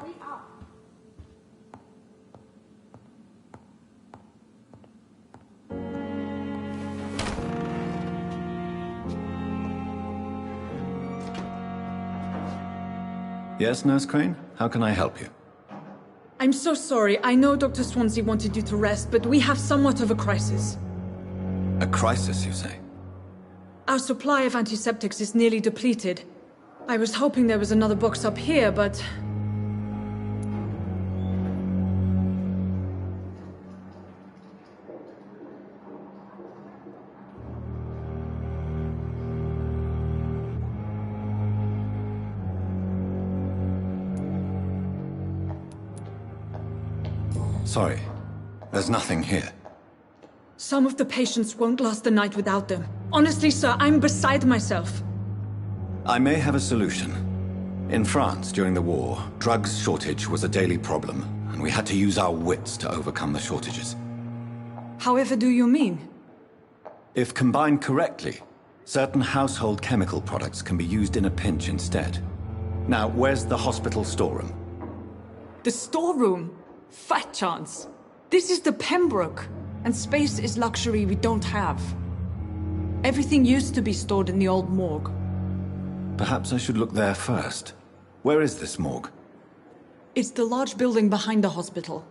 hurry up. Yes, Nurse Crane? How can I help you? I'm so sorry. I know Dr. Swansea wanted you to rest, but we have somewhat of a crisis. A crisis, you say? Our supply of antiseptics is nearly depleted. I was hoping there was another box up here, but... Sorry. There's nothing here. Some of the patients won't last the night without them. Honestly, sir, I'm beside myself. I may have a solution. In France, during the war, drugs shortage was a daily problem, and we had to use our wits to overcome the shortages. However do you mean? If combined correctly, certain household chemical products can be used in a pinch instead. Now, where's the hospital storeroom? The storeroom? Fat chance. This is the Pembroke, and space is luxury we don't have. Everything used to be stored in the old morgue. Perhaps I should look there first. Where is this morgue? It's the large building behind the hospital.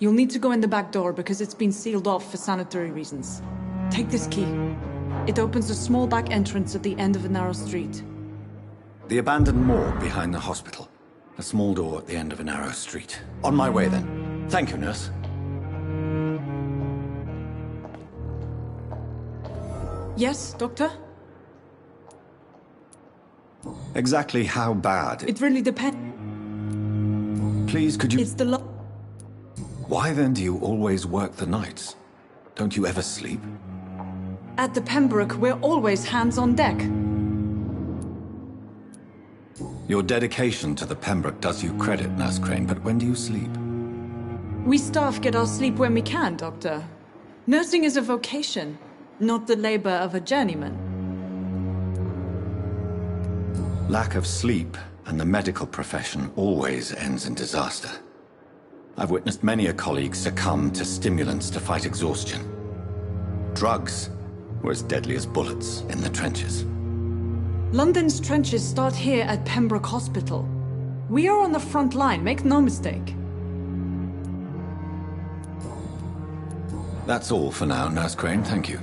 You'll need to go in the back door because it's been sealed off for sanitary reasons. Take this key. It opens a small back entrance at the end of a narrow street. The abandoned morgue behind the hospital. A small door at the end of a narrow street. On my way then. Thank you, nurse. Yes, doctor? Exactly how bad? It really depends. Please, could you... It's the Why then do you always work the nights? Don't you ever sleep? At the Pembroke, we're always hands on deck. Your dedication to the Pembroke does you credit, Nurse Crane, but when do you sleep? We staff get our sleep when we can, Doctor. Nursing is a vocation, not the labor of a journeyman. Lack of sleep and the medical profession always ends in disaster. I've witnessed many a colleague succumb to stimulants to fight exhaustion. Drugs were as deadly as bullets in the trenches. London's trenches start here at Pembroke Hospital. We are on the front line, make no mistake. That's all for now, Nurse Crane, thank you.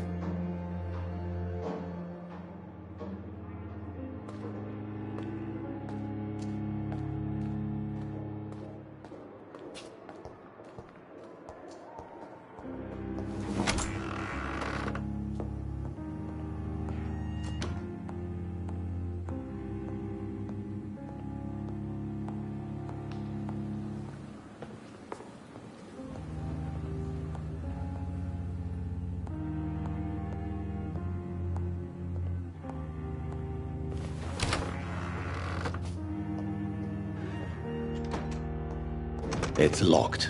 It's locked.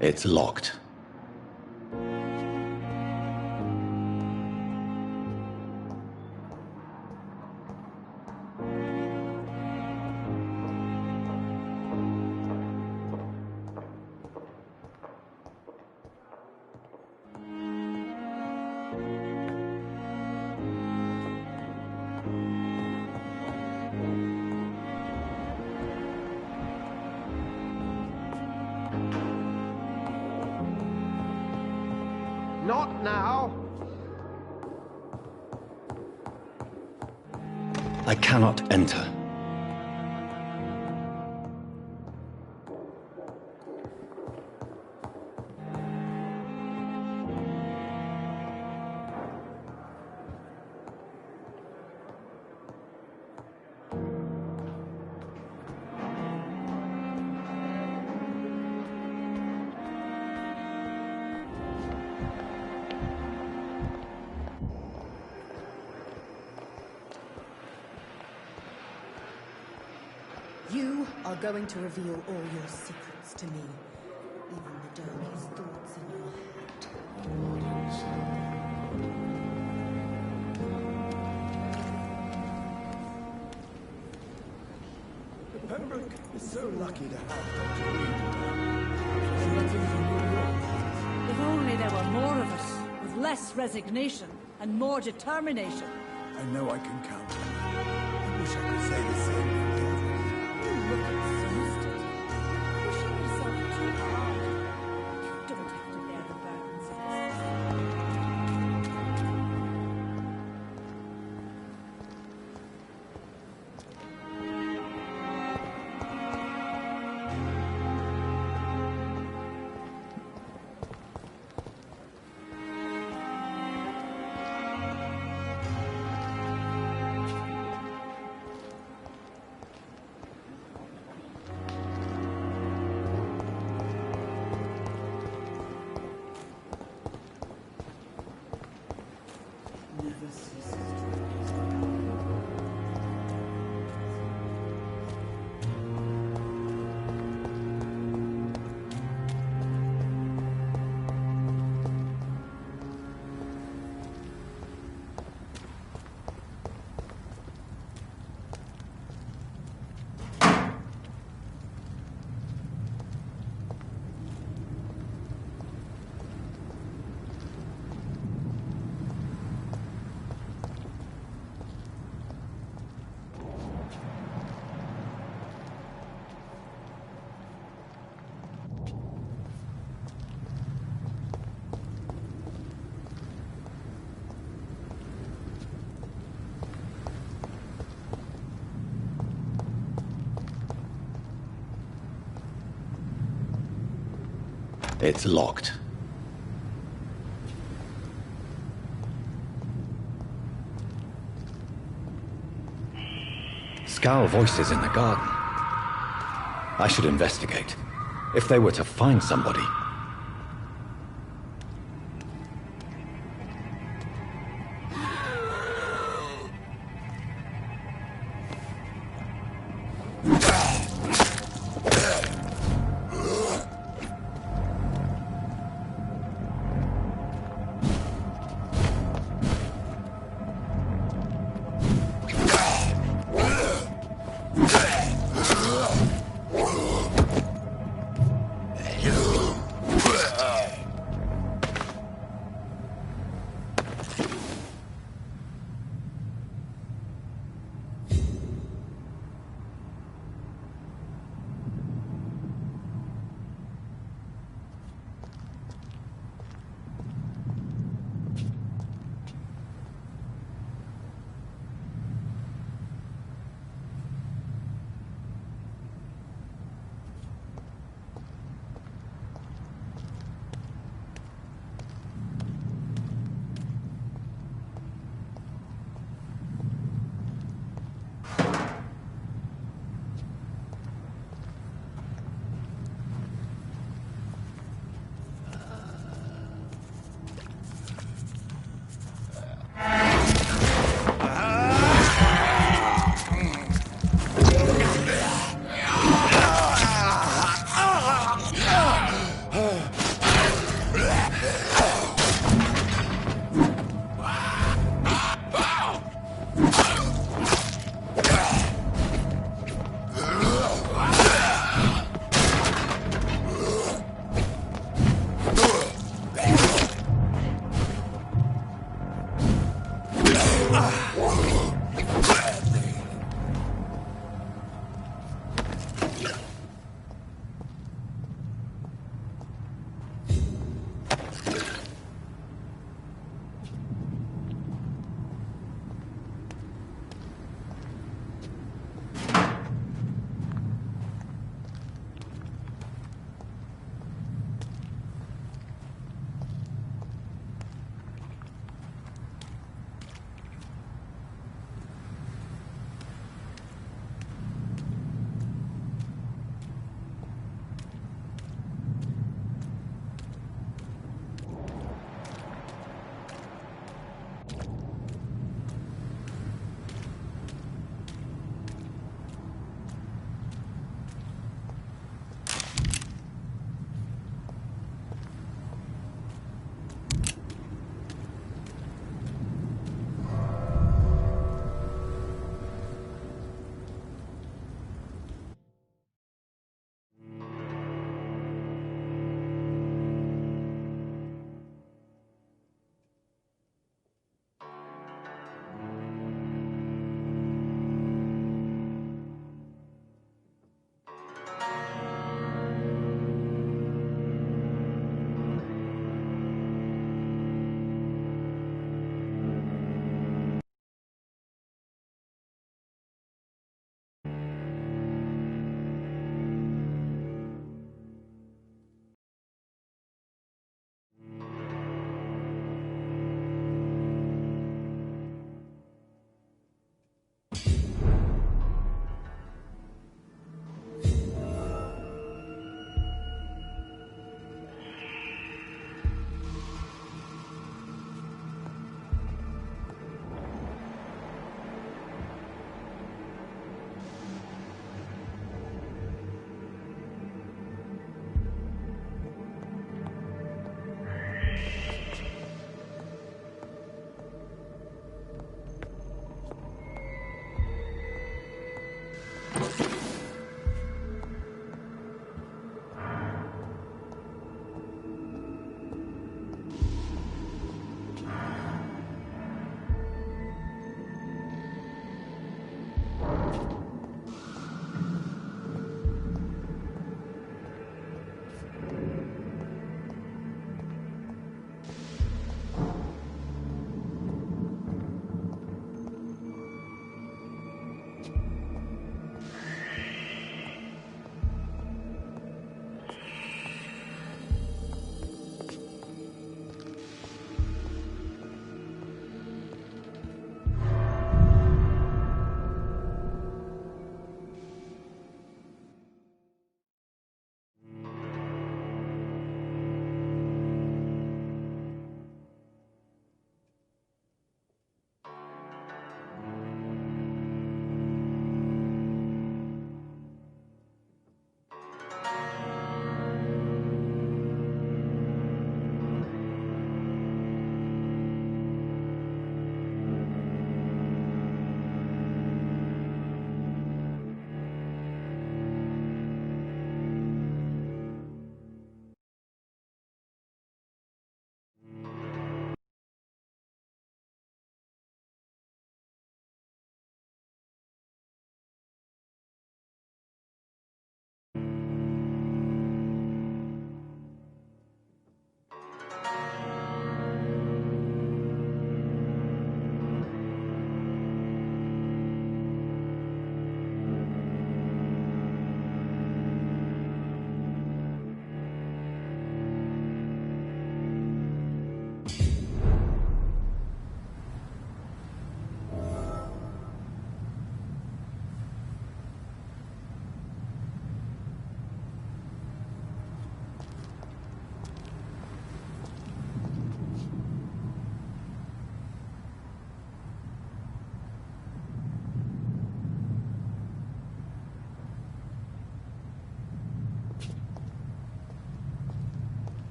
It's locked. Not now. I cannot enter. You are going to reveal all your secrets to me, even the darkest thoughts in your So lucky to have Dr. Reed. If only there were more of us, with less resignation and more determination. I know I can count on you. I wish I could say the same for the others. You look exhausted. Pushing yourself too hard. You don't have to bear the burdens of this. Never ceases It's locked. Scowl voices in the garden. I should investigate. If they were to find somebody...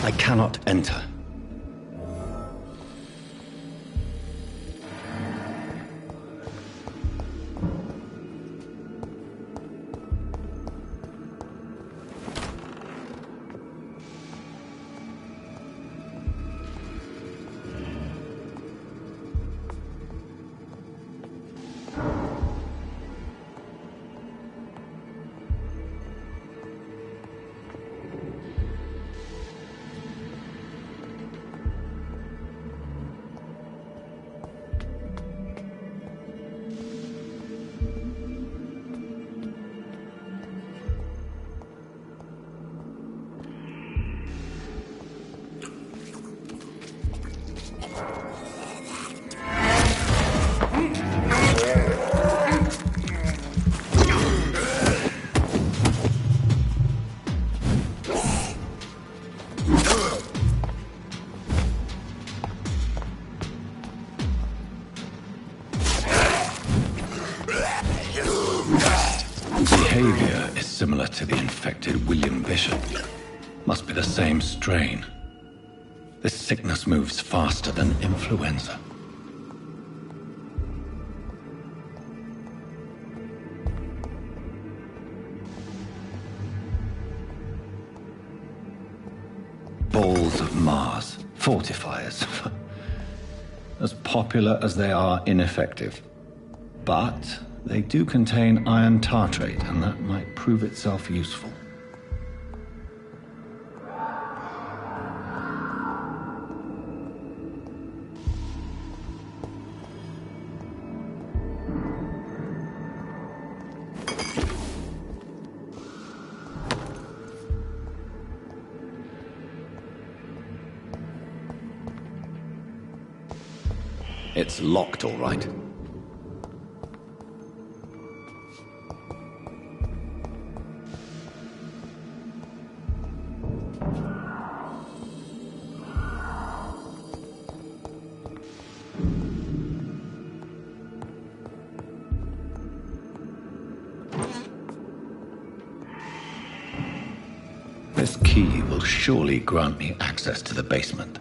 I cannot enter. Behavior is similar to the infected William Bishop. Must be the same strain. This sickness moves faster than influenza. Balls of Mars, fortifiers. As popular as they are ineffective. But they do contain iron tartrate, and that might prove itself useful. It's locked, all right. This key will surely grant me access to the basement.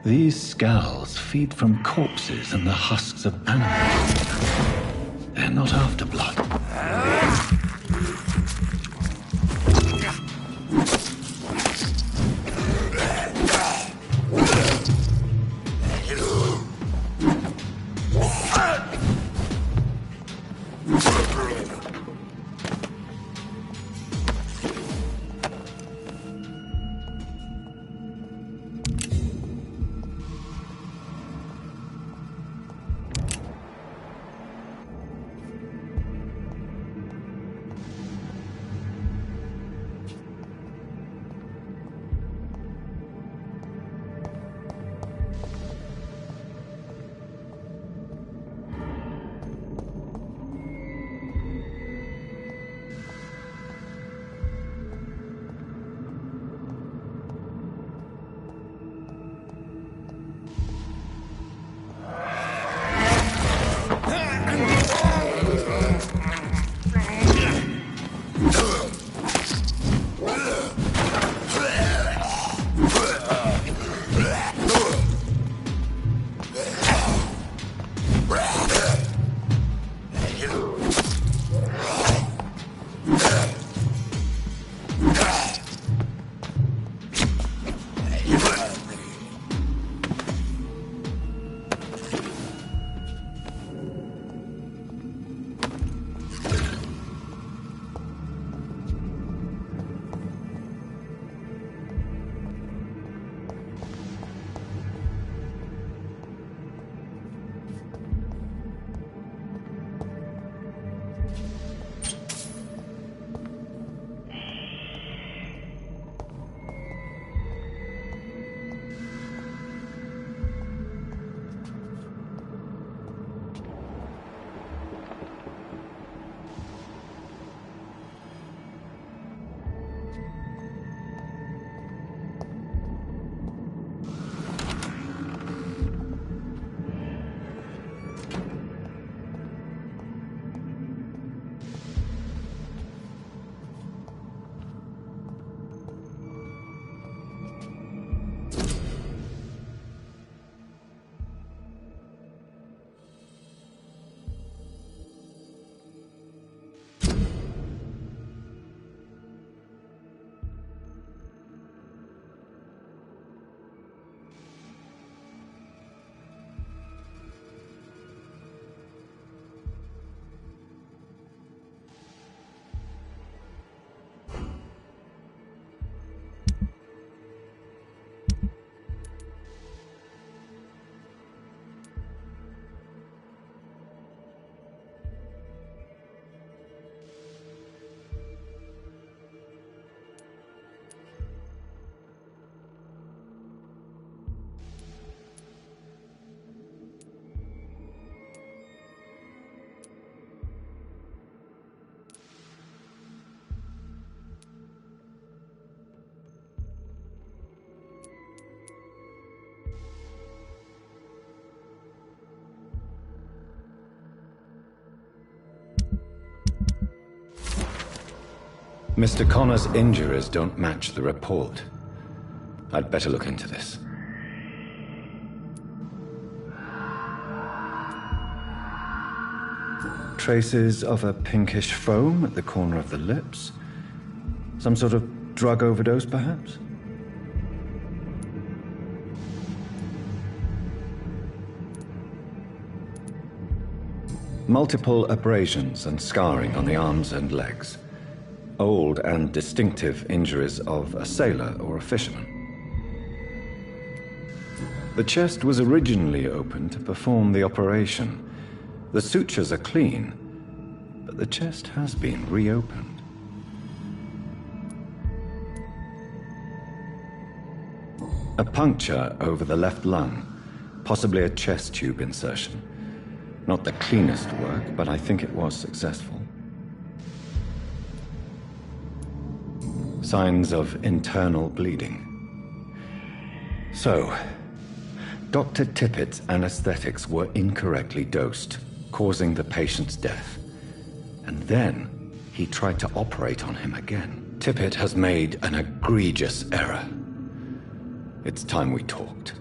These skulls feed from corpses and the husks of animals. They're not after blood. Mr. Connor's injuries don't match the report. I'd better look into this. Traces of a pinkish foam at the corner of the lips. Some sort of drug overdose, perhaps? Multiple abrasions and scarring on the arms and legs. Old and distinctive injuries of a sailor or a fisherman. The chest was originally opened to perform the operation. The sutures are clean, but the chest has been reopened. A puncture over the left lung, possibly a chest tube insertion. Not the cleanest work, but I think it was successful. Signs of internal bleeding. So, Dr. Tippett's anesthetics were incorrectly dosed, causing the patient's death. And then he tried to operate on him again. Tippett has made an egregious error. It's time we talked.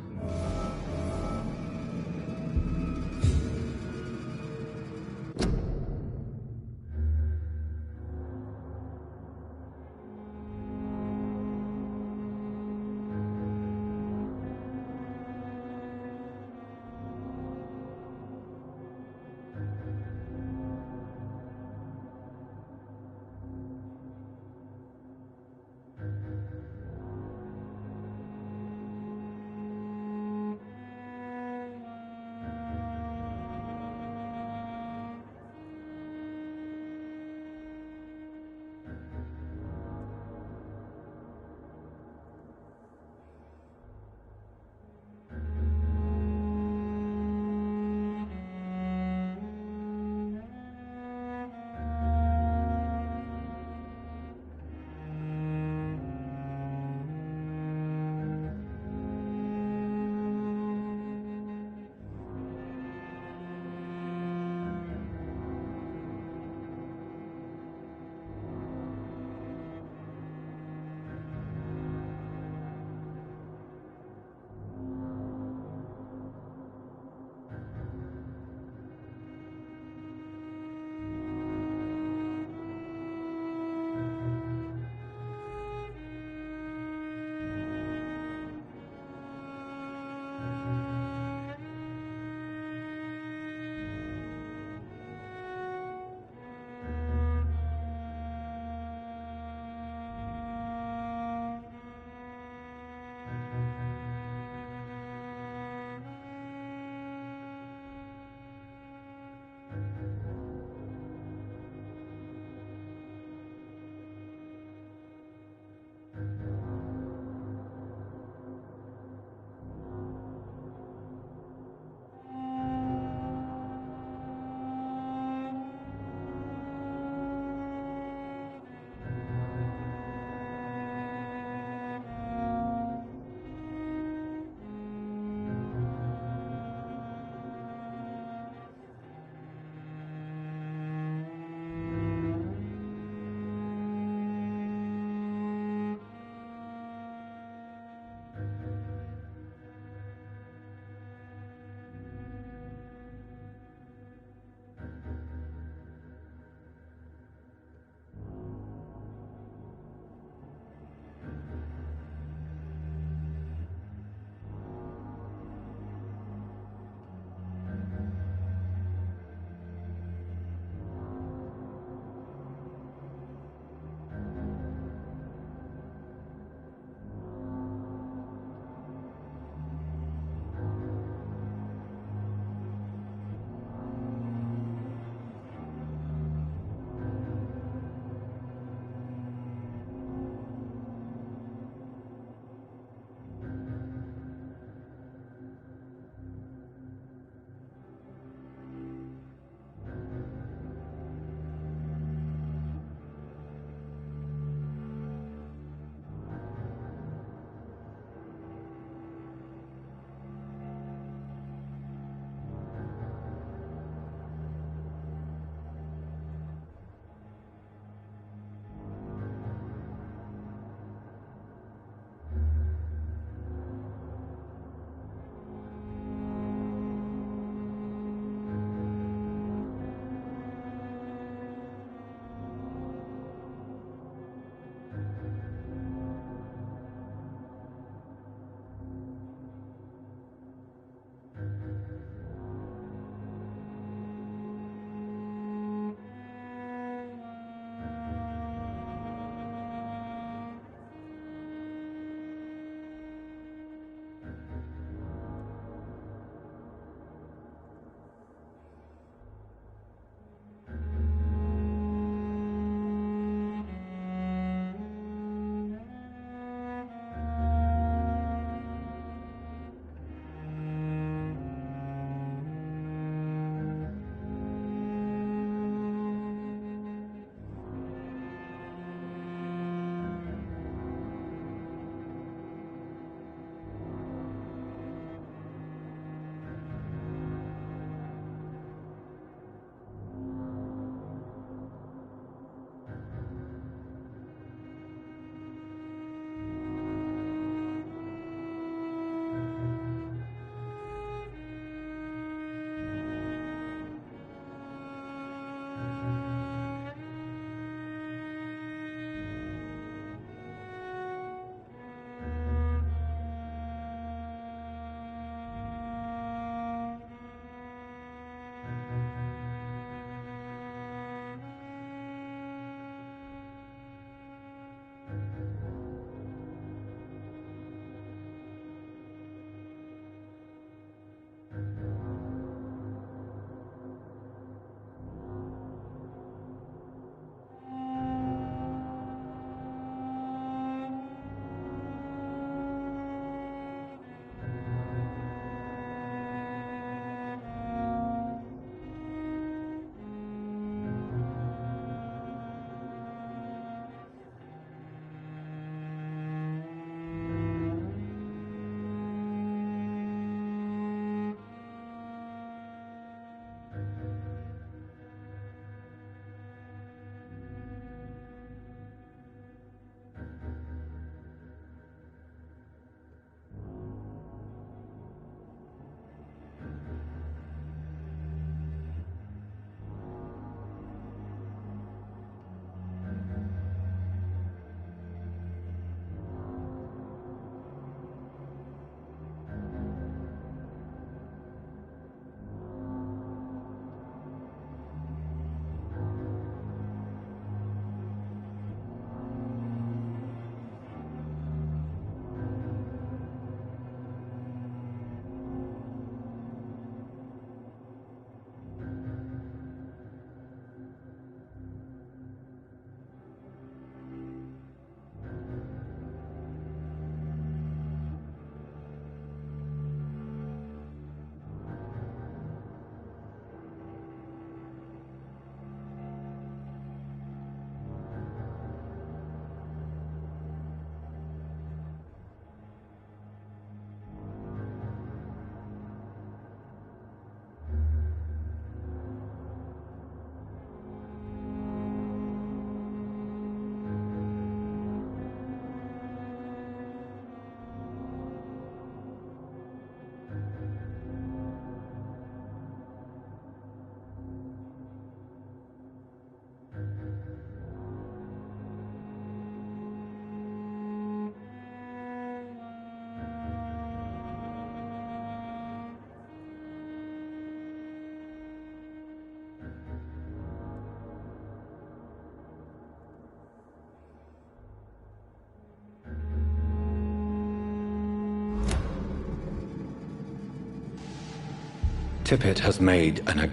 Tippett has made an...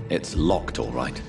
It's locked, all right.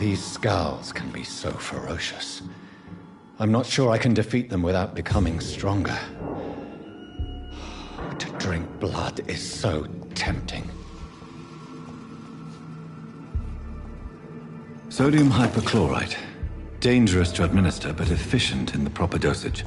These scowls can be so ferocious. I'm not sure I can defeat them without becoming stronger. To drink blood is so tempting. Sodium hypochlorite. Dangerous to administer, but efficient in the proper dosage.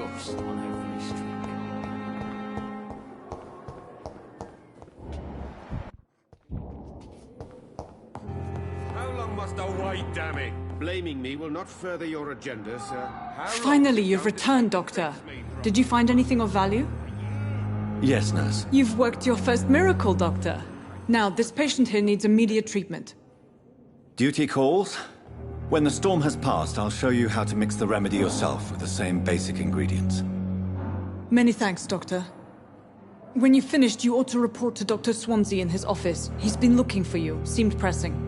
handcuffs on every street. How long must I wait, damn it? Blaming me will not further your agenda, sir. How long Finally, must you've I returned, Doctor. Did you find anything of value? Yes, nurse. You've worked your first miracle, Doctor. Now, this patient here needs immediate treatment. Duty calls. When the storm has passed, I'll show you how to mix the remedy yourself with the same basic ingredients. Many thanks, Doctor. When you've finished, you ought to report to Dr. Swansea in his office. He's been looking for you. Seemed pressing.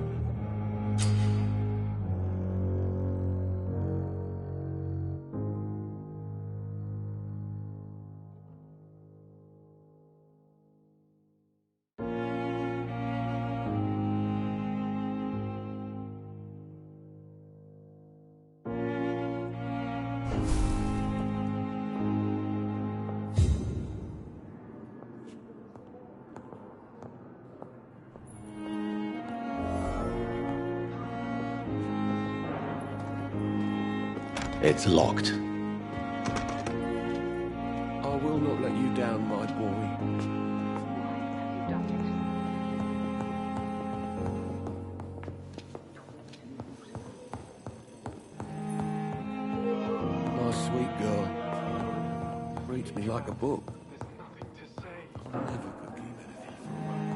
It's locked. I will not let you down, my boy. My sweet girl. Reads me like a book. I'll never forgive anything from her.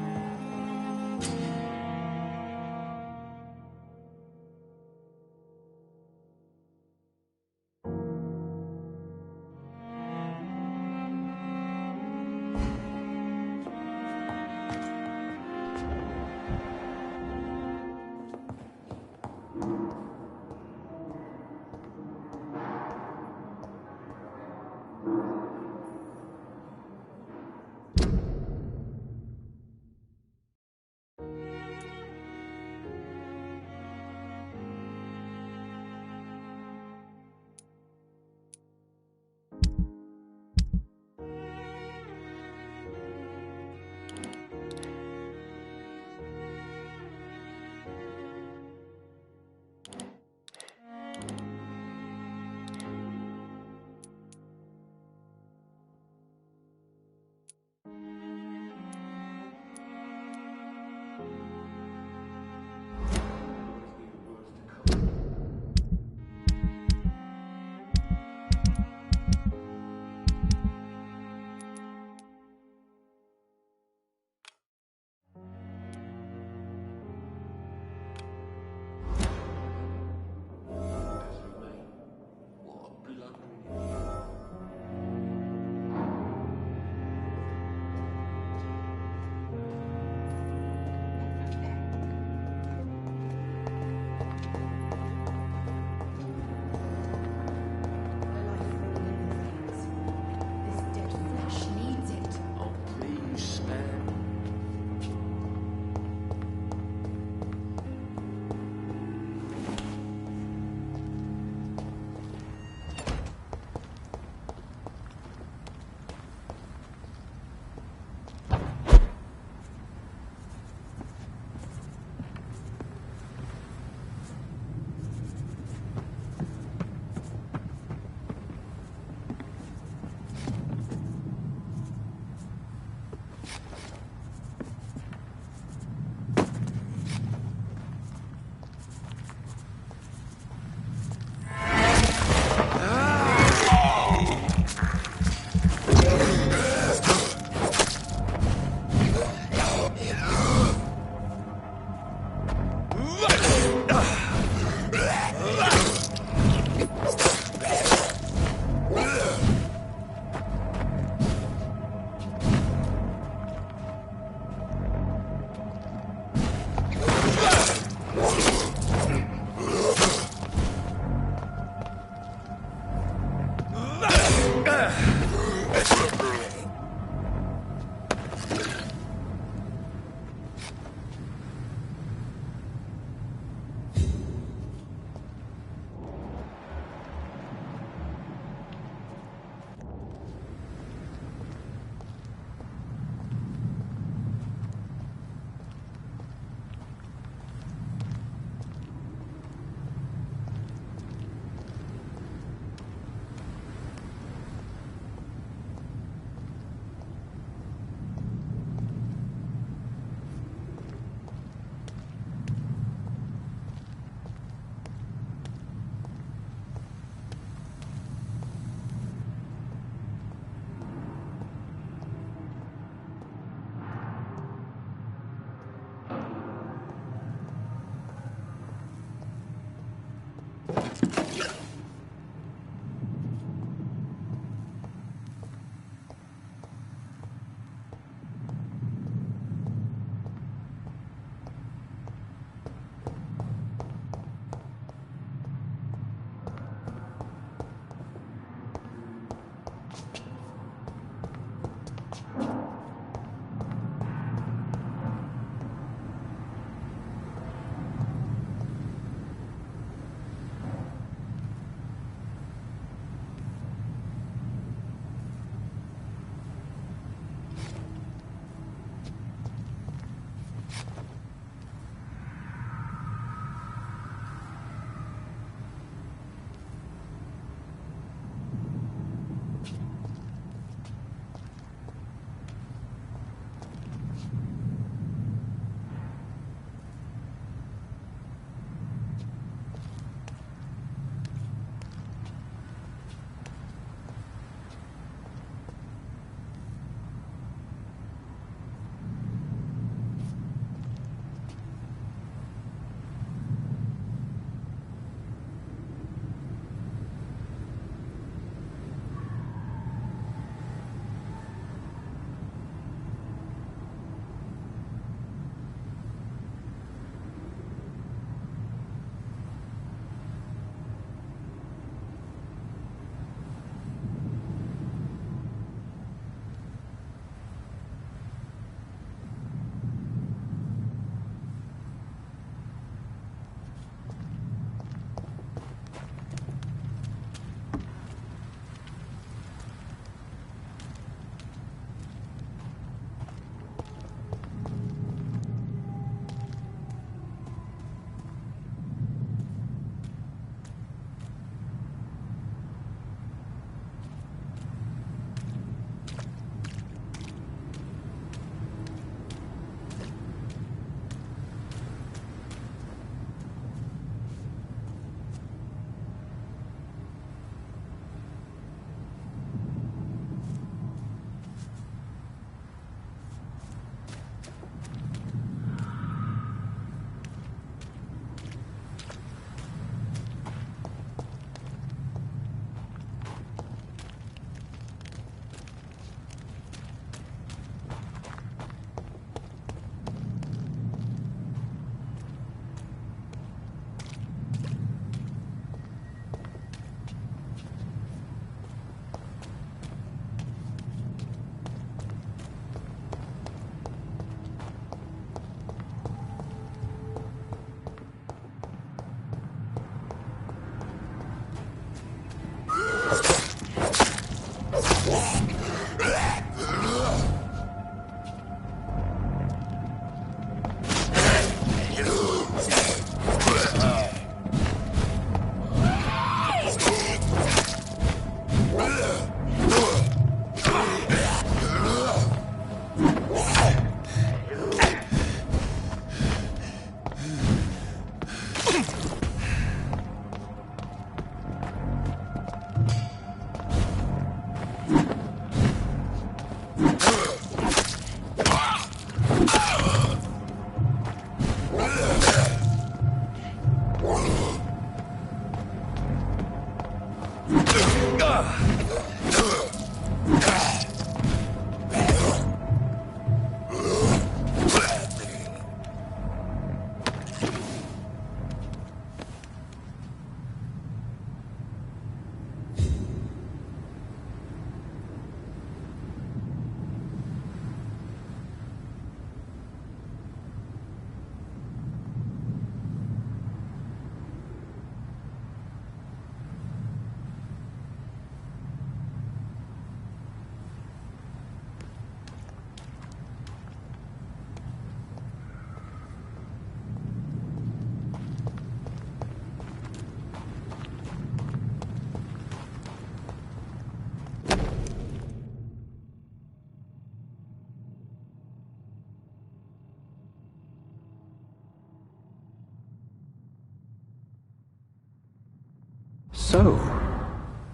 So,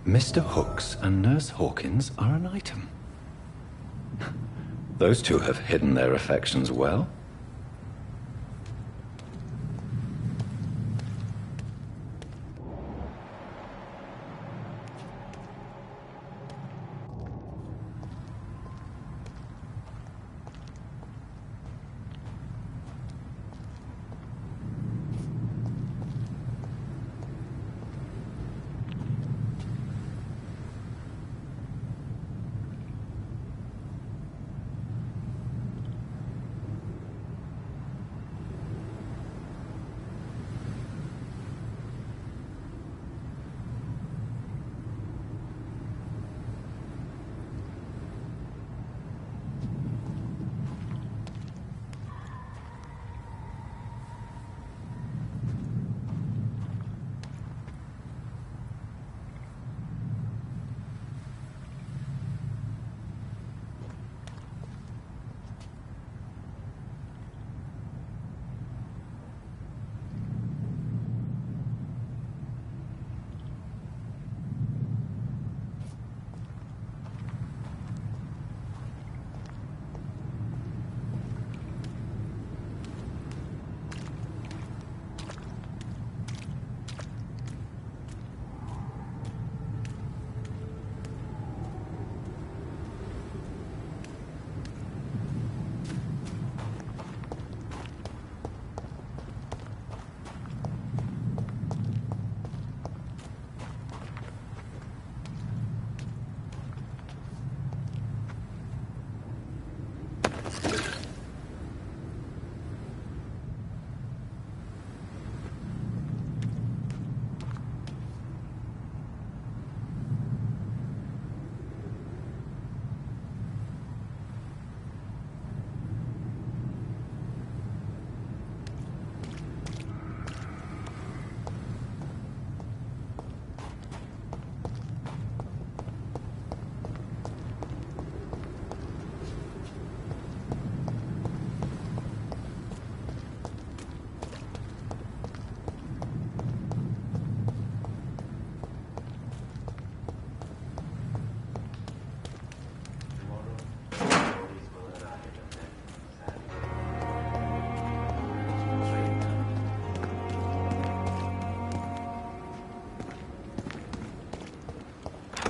Mr. Hooks and Nurse Hawkins are an item. Those two have hidden their affections well.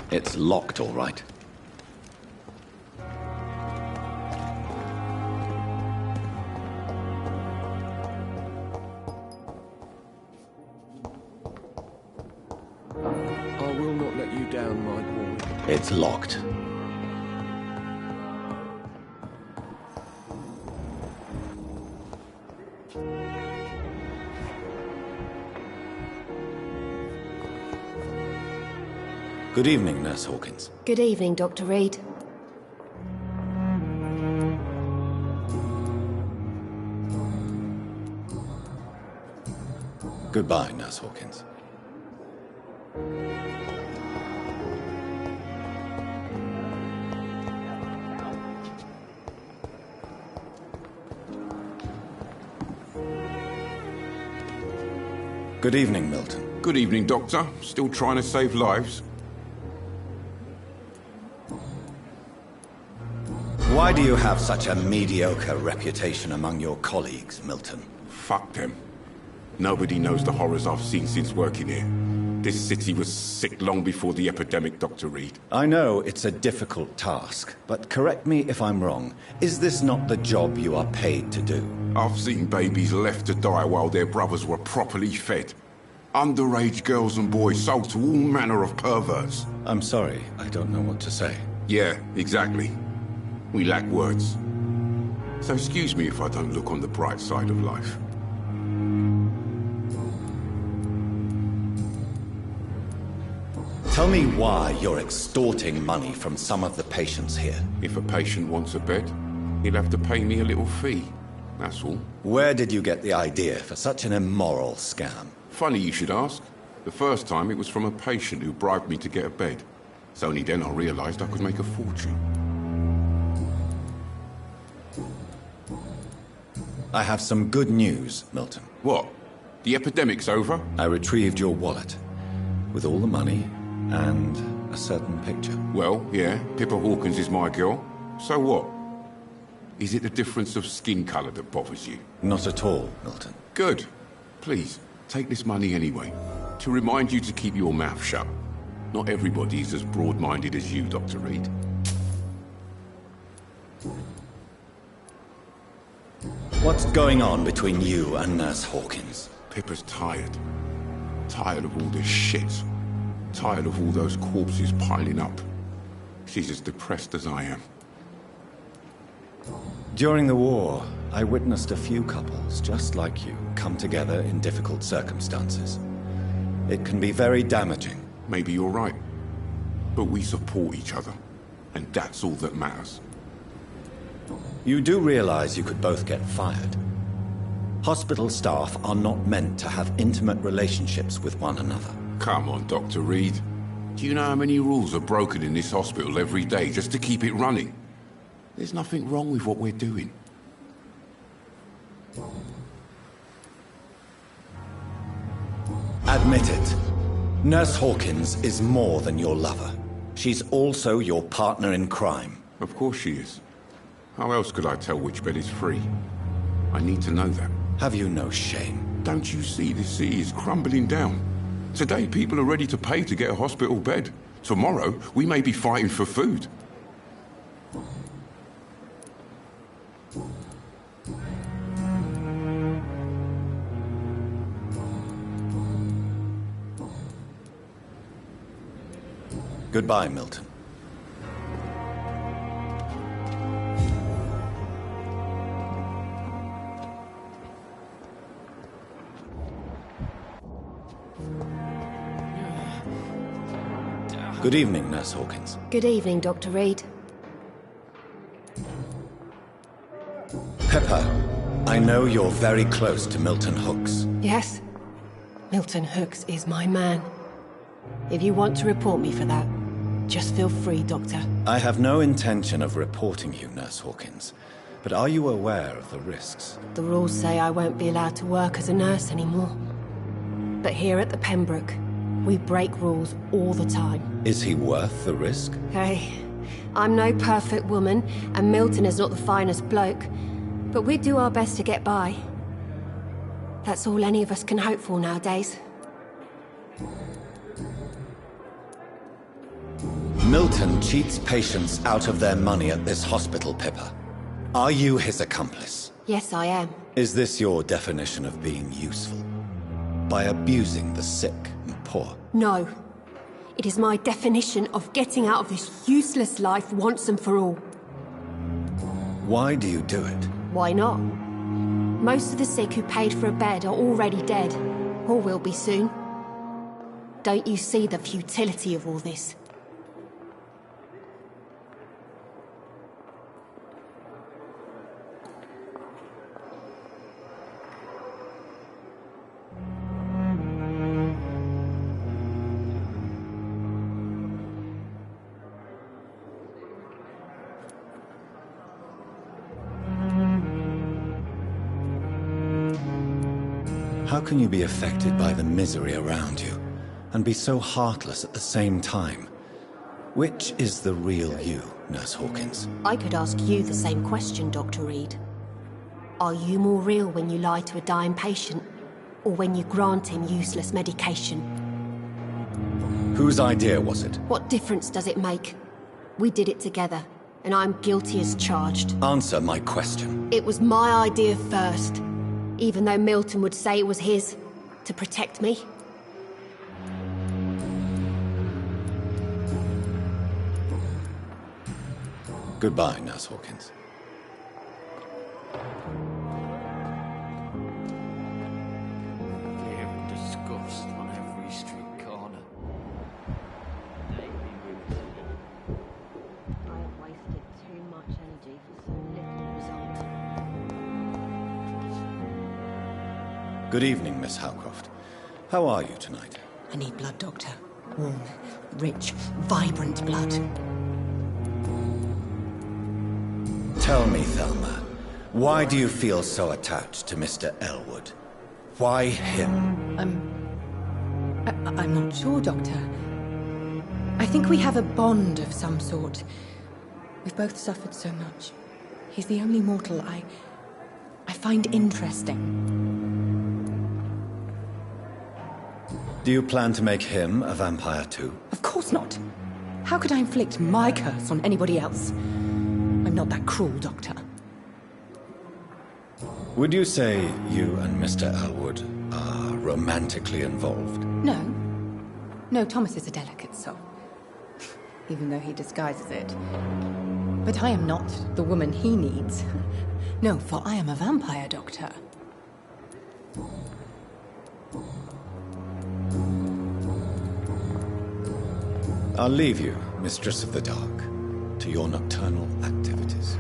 It's locked, all right. I will not let you down, my boy. It's locked. Good evening, Nurse Hawkins. Good evening, Dr. Reed. Goodbye, Nurse Hawkins. Good evening, Milton. Good evening, Doctor. Still trying to save lives? Why do you have such a mediocre reputation among your colleagues, Milton? Fuck them. Nobody knows the horrors I've seen since working here. This city was sick long before the epidemic, Dr. Reed. I know it's a difficult task, but correct me if I'm wrong. Is this not the job you are paid to do? I've seen babies left to die while their brothers were properly fed. Underage girls and boys sold to all manner of perverts. I'm sorry, I don't know what to say. Yeah, exactly. We lack words. So excuse me if I don't look on the bright side of life. Tell me why you're extorting money from some of the patients here. If a patient wants a bed, he'll have to pay me a little fee. That's all. Where did you get the idea for such an immoral scam? Funny you should ask. The first time it was from a patient who bribed me to get a bed. It's only then I realized I could make a fortune. I have some good news, Milton. What? The epidemic's over? I retrieved your wallet, with all the money and a certain picture. Well, yeah, Pippa Hawkins is my girl. So what? Is it the difference of skin color that bothers you? Not at all, Milton. Good. Please, take this money anyway. To remind you to keep your mouth shut. Not everybody's as broad-minded as you, Dr. Reed. What's going on between you and Nurse Hawkins? Pippa's tired. Tired of all this shit. Tired of all those corpses piling up. She's as depressed as I am. During the war, I witnessed a few couples, just like you, come together in difficult circumstances. It can be very damaging. Maybe you're right. But we support each other. And that's all that matters. You do realize you could both get fired. Hospital staff are not meant to have intimate relationships with one another. Come on, Dr. Reed. Do you know how many rules are broken in this hospital every day just to keep it running? There's nothing wrong with what we're doing. Admit it. Nurse Hawkins is more than your lover. She's also your partner in crime. Of course she is. How else could I tell which bed is free? I need to know that. Have you no shame? Don't you see the city is crumbling down? Today people are ready to pay to get a hospital bed. Tomorrow we may be fighting for food. Goodbye, Milton. Good evening, Nurse Hawkins. Good evening, Dr. Reed. Pepper, I know you're very close to Milton Hooks. Yes? Milton Hooks is my man. If you want to report me for that, just feel free, Doctor. I have no intention of reporting you, Nurse Hawkins. But are you aware of the risks? The rules say I won't be allowed to work as a nurse anymore. But here at the Pembroke, we break rules all the time. Is he worth the risk? Hey, I'm no perfect woman, and Milton is not the finest bloke. But we do our best to get by. That's all any of us can hope for nowadays. Milton cheats patients out of their money at this hospital, Pippa. Are you his accomplice? Yes, I am. Is this your definition of being useful? By abusing the sick and poor? No. It is my definition of getting out of this useless life once and for all. Why do you do it? Why not? Most of the sick who paid for a bed are already dead, or will be soon. Don't you see the futility of all this? How can you be affected by the misery around you, and be so heartless at the same time? Which is the real you, Nurse Hawkins? I could ask you the same question, Dr. Reed. Are you more real when you lie to a dying patient, or when you grant him useless medication? Whose idea was it? What difference does it make? We did it together, and I'm guilty as charged. Answer my question. It was my idea first, even though Milton would say it was his, to protect me. Goodbye, Nurse Hawkins. Fear and disgust on every street corner. Daily routine. I have wasted too much energy for so little result. Good evening, Miss Howcroft. How are you tonight? I need blood, Doctor. Warm, rich, vibrant blood. Tell me, Thelma, why do you feel so attached to Mr. Elwood? Why him? I'm not sure, Doctor. I think we have a bond of some sort. We've both suffered so much. He's the only mortal I find interesting. Do you plan to make him a vampire too? Of course not. How could I inflict my curse on anybody else? I'm not that cruel, Doctor. Would you say you and Mr. Elwood are romantically involved? No. No, Thomas is a delicate soul. Even though he disguises it. But I am not the woman he needs. No, for I am a vampire, Doctor. I'll leave you, Mistress of the Dark, to your nocturnal activities.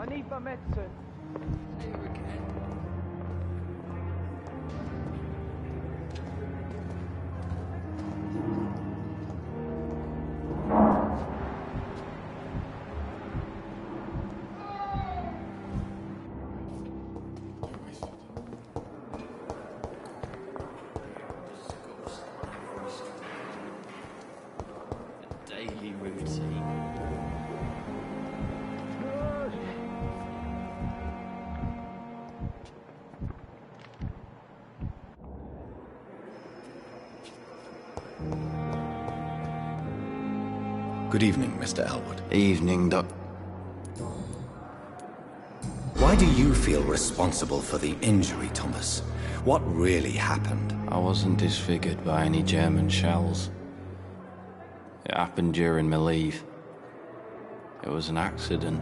I need my medicine. See you again. Daily routine. Good evening, Mr. Elwood. Evening, Doc. Why do you feel responsible for the injury, Thomas? What really happened? I wasn't disfigured by any German shells. It happened during my leave. It was an accident.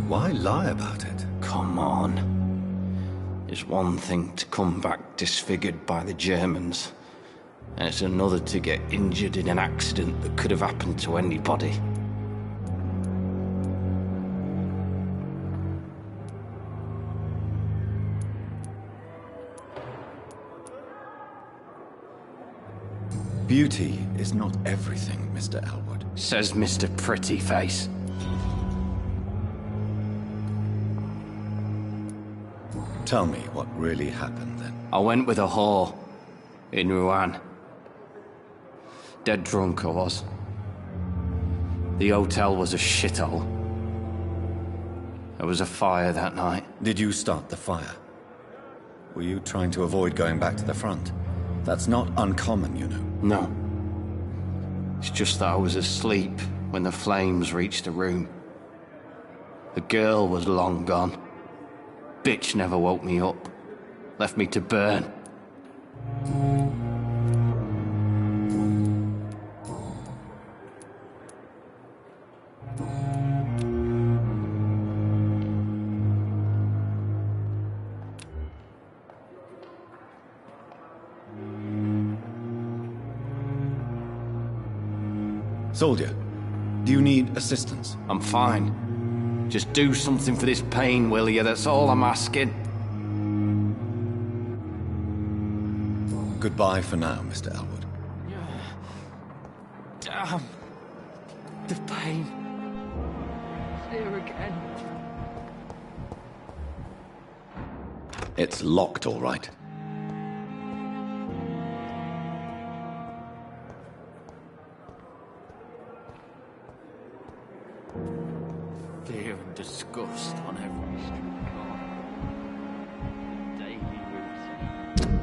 Why lie about it? Come on. It's one thing to come back disfigured by the Germans, and it's another to get injured in an accident that could have happened to anybody. Beauty is not everything, Mr. Elwood. Says Mr. Prettyface. Tell me what really happened then. I went with a whore in Rouen. Dead drunk I was. The hotel was a shithole. There was a fire that night. Did you start the fire? Were you trying to avoid going back to the front? That's not uncommon, you know. No. It's just that I was asleep when the flames reached the room. The girl was long gone. Bitch never woke me up. Left me to burn. Soldier, Do you need assistance? I'm fine. Just do something for this pain, will you? That's all I'm asking. Goodbye for now, Mr. Elwood. Damn. The pain. Here again. It's locked, all right. Fear and disgust on every street corner. Daily routine.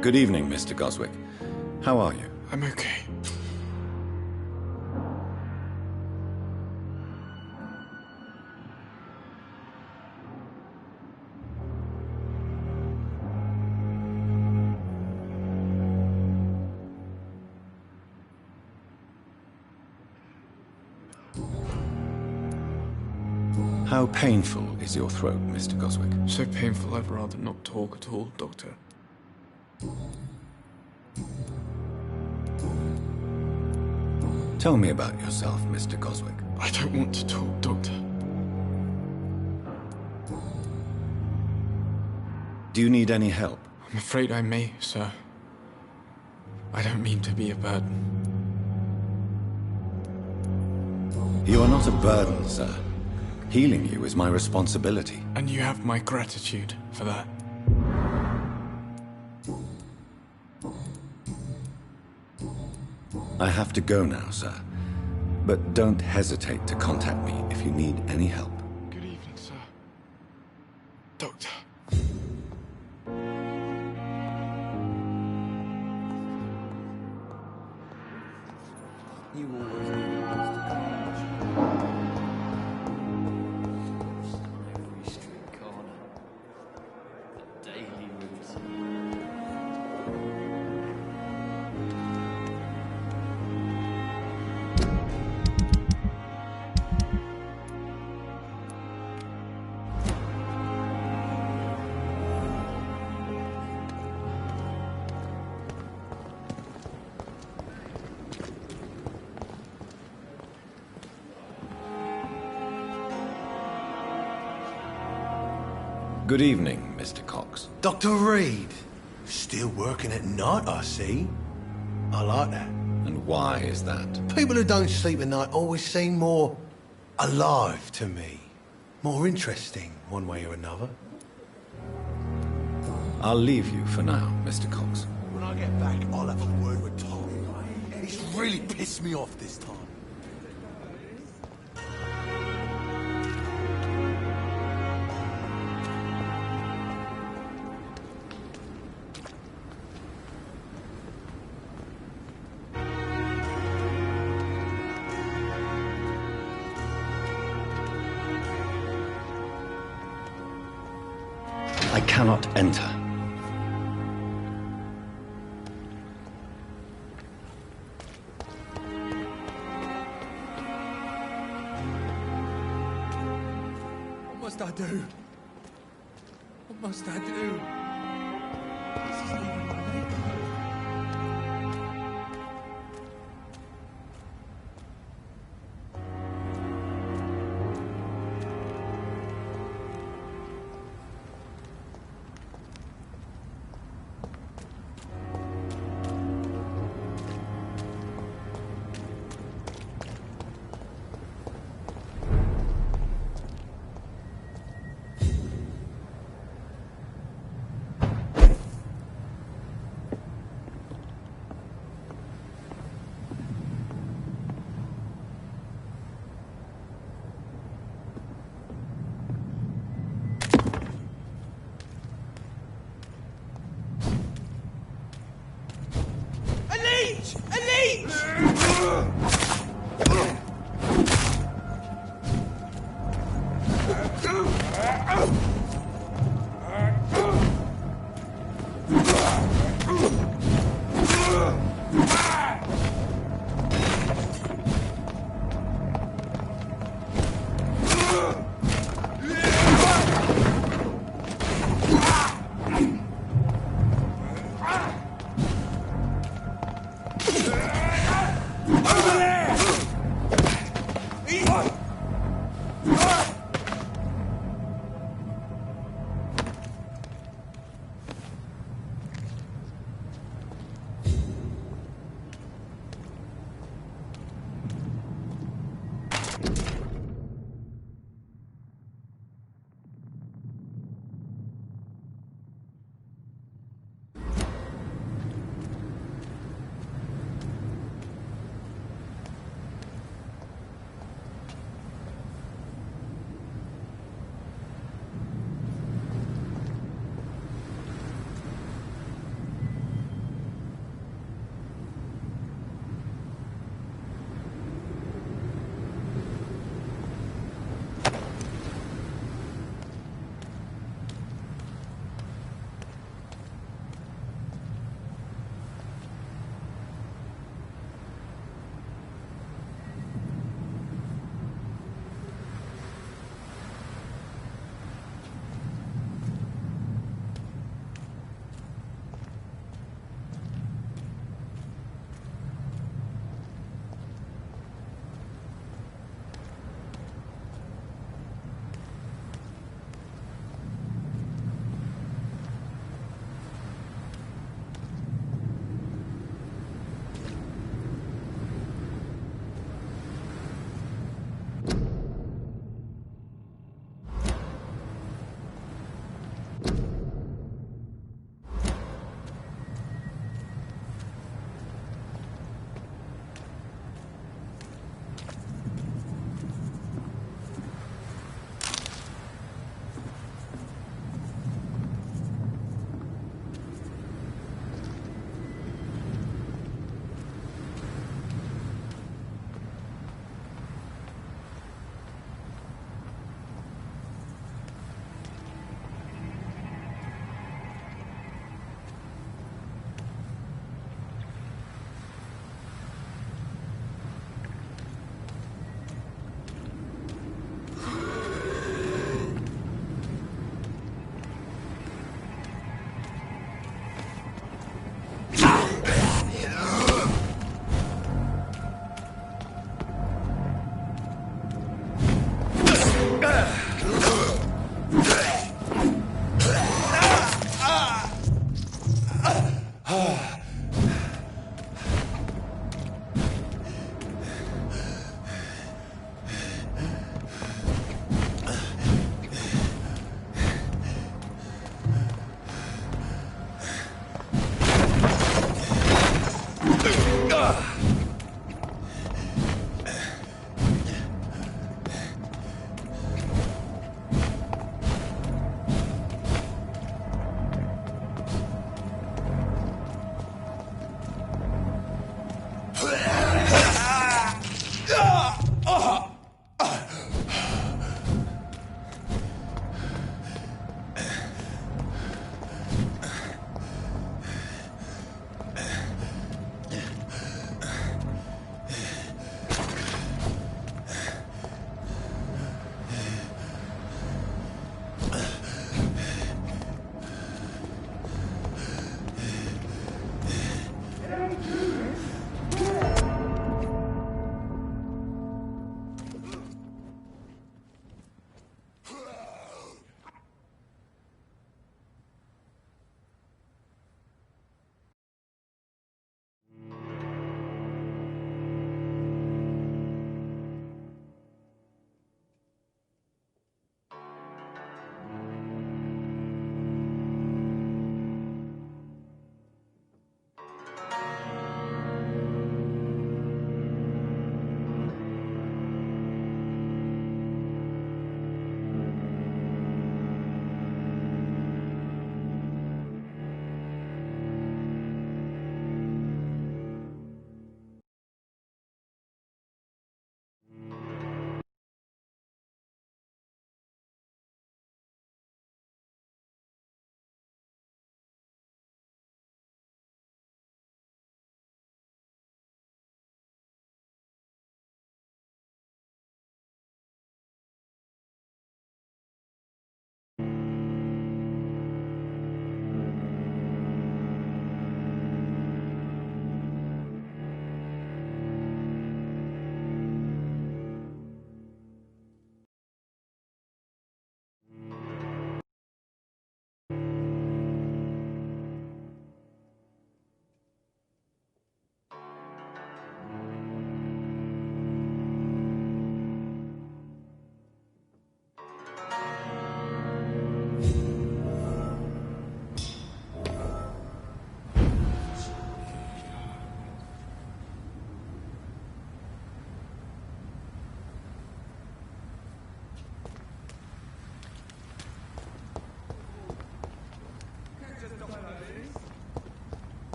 Good evening, Mr. Goswick. How are you? I'm okay. How painful is your throat, Mr. Goswick? So painful I'd rather not talk at all, Doctor. Tell me about yourself, Mr. Goswick. I don't want to talk, Doctor. Do you need any help? I'm afraid I may, sir. I don't mean to be a burden. You are not a burden, sir. Healing you is my responsibility. And you have my gratitude for that. I have to go now, sir. But don't hesitate to contact me if you need any help. Good evening, sir. Doctor. You always knew it was to come. On every street corner. A daily routine. Good evening, Mr. Cox. Dr. Reed. Still working at night, I see. I like that. And why is that? People who don't sleep at night always seem more alive to me. More interesting, one way or another. I'll leave you for now, Mr. Cox. When I get back, I'll have a word with Tom. He's really pissed me off this time. I cannot enter. What must I do? What must I do?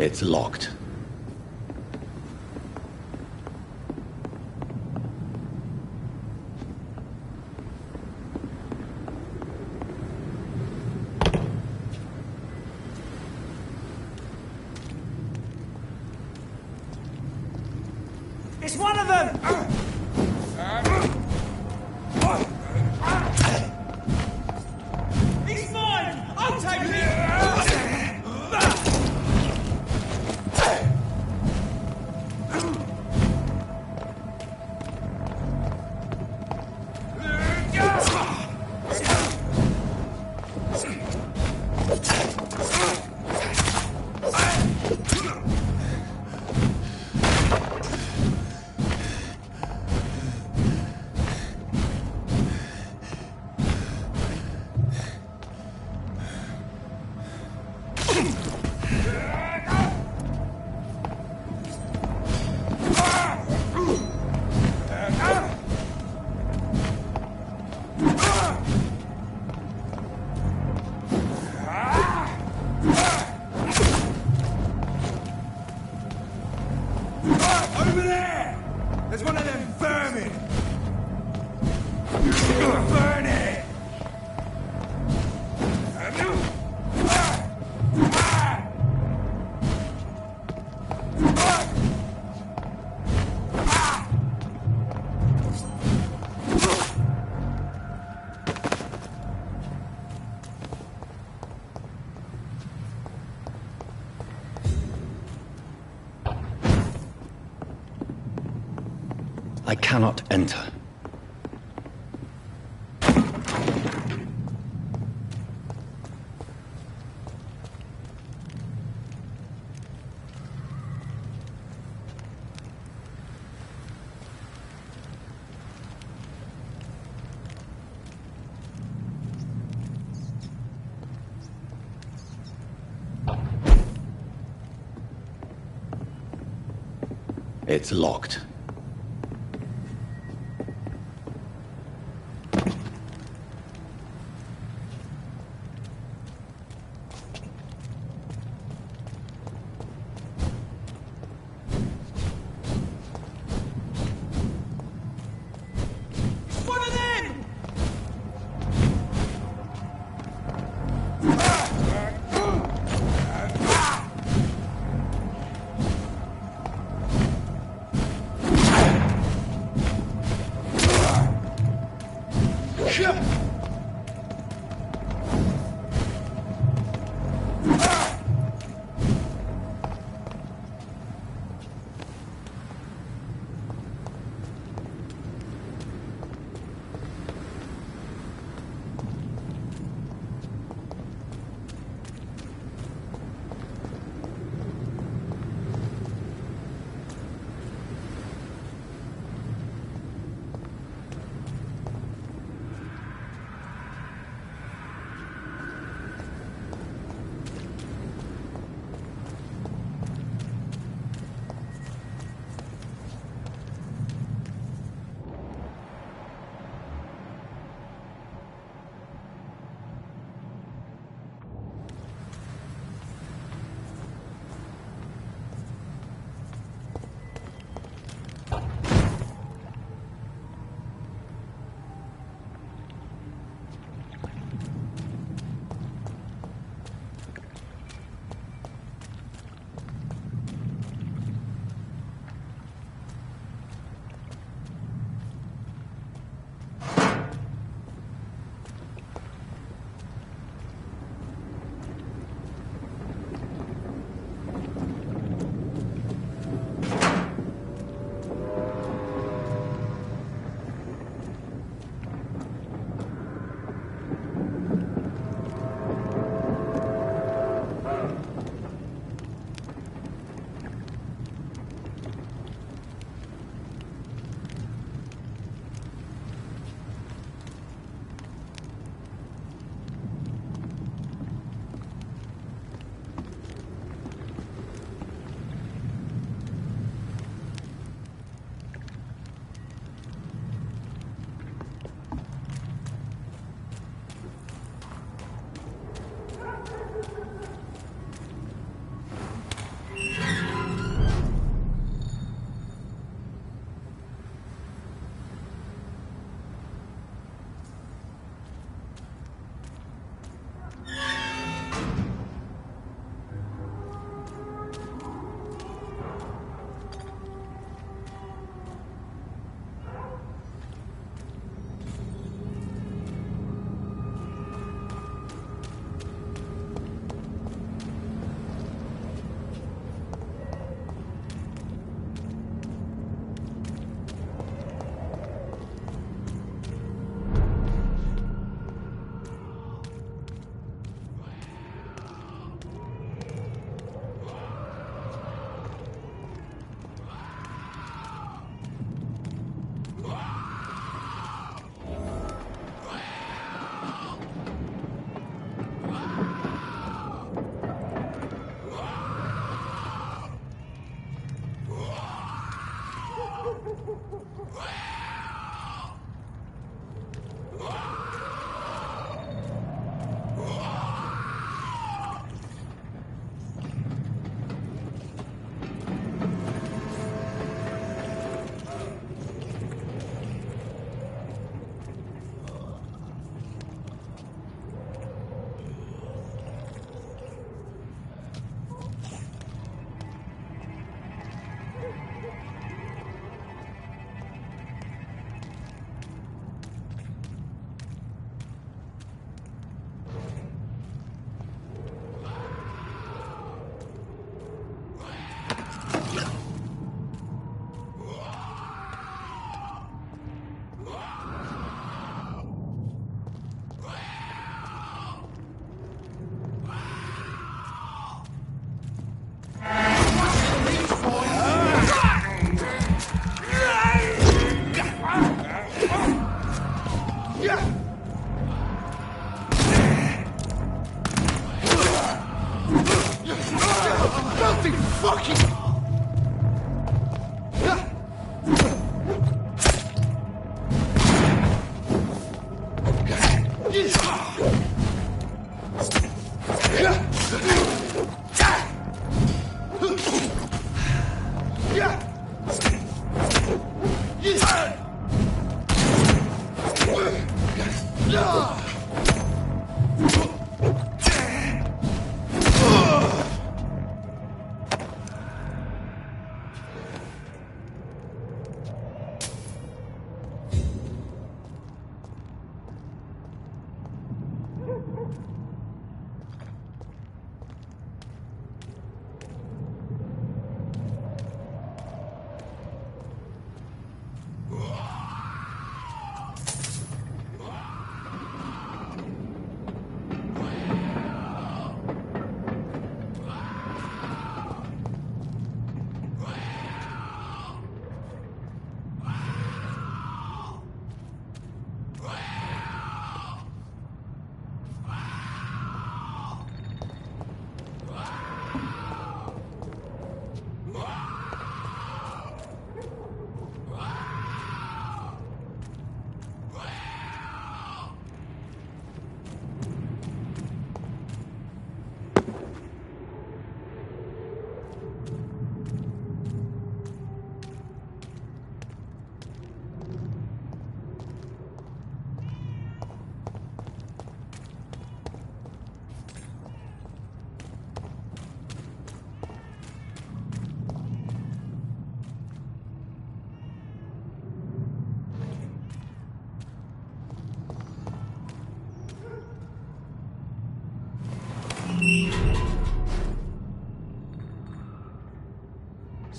It's locked. It's one of them! He's mine! I'll take him! Over there! There's one of them vermin! Burn it! I cannot enter. It's locked.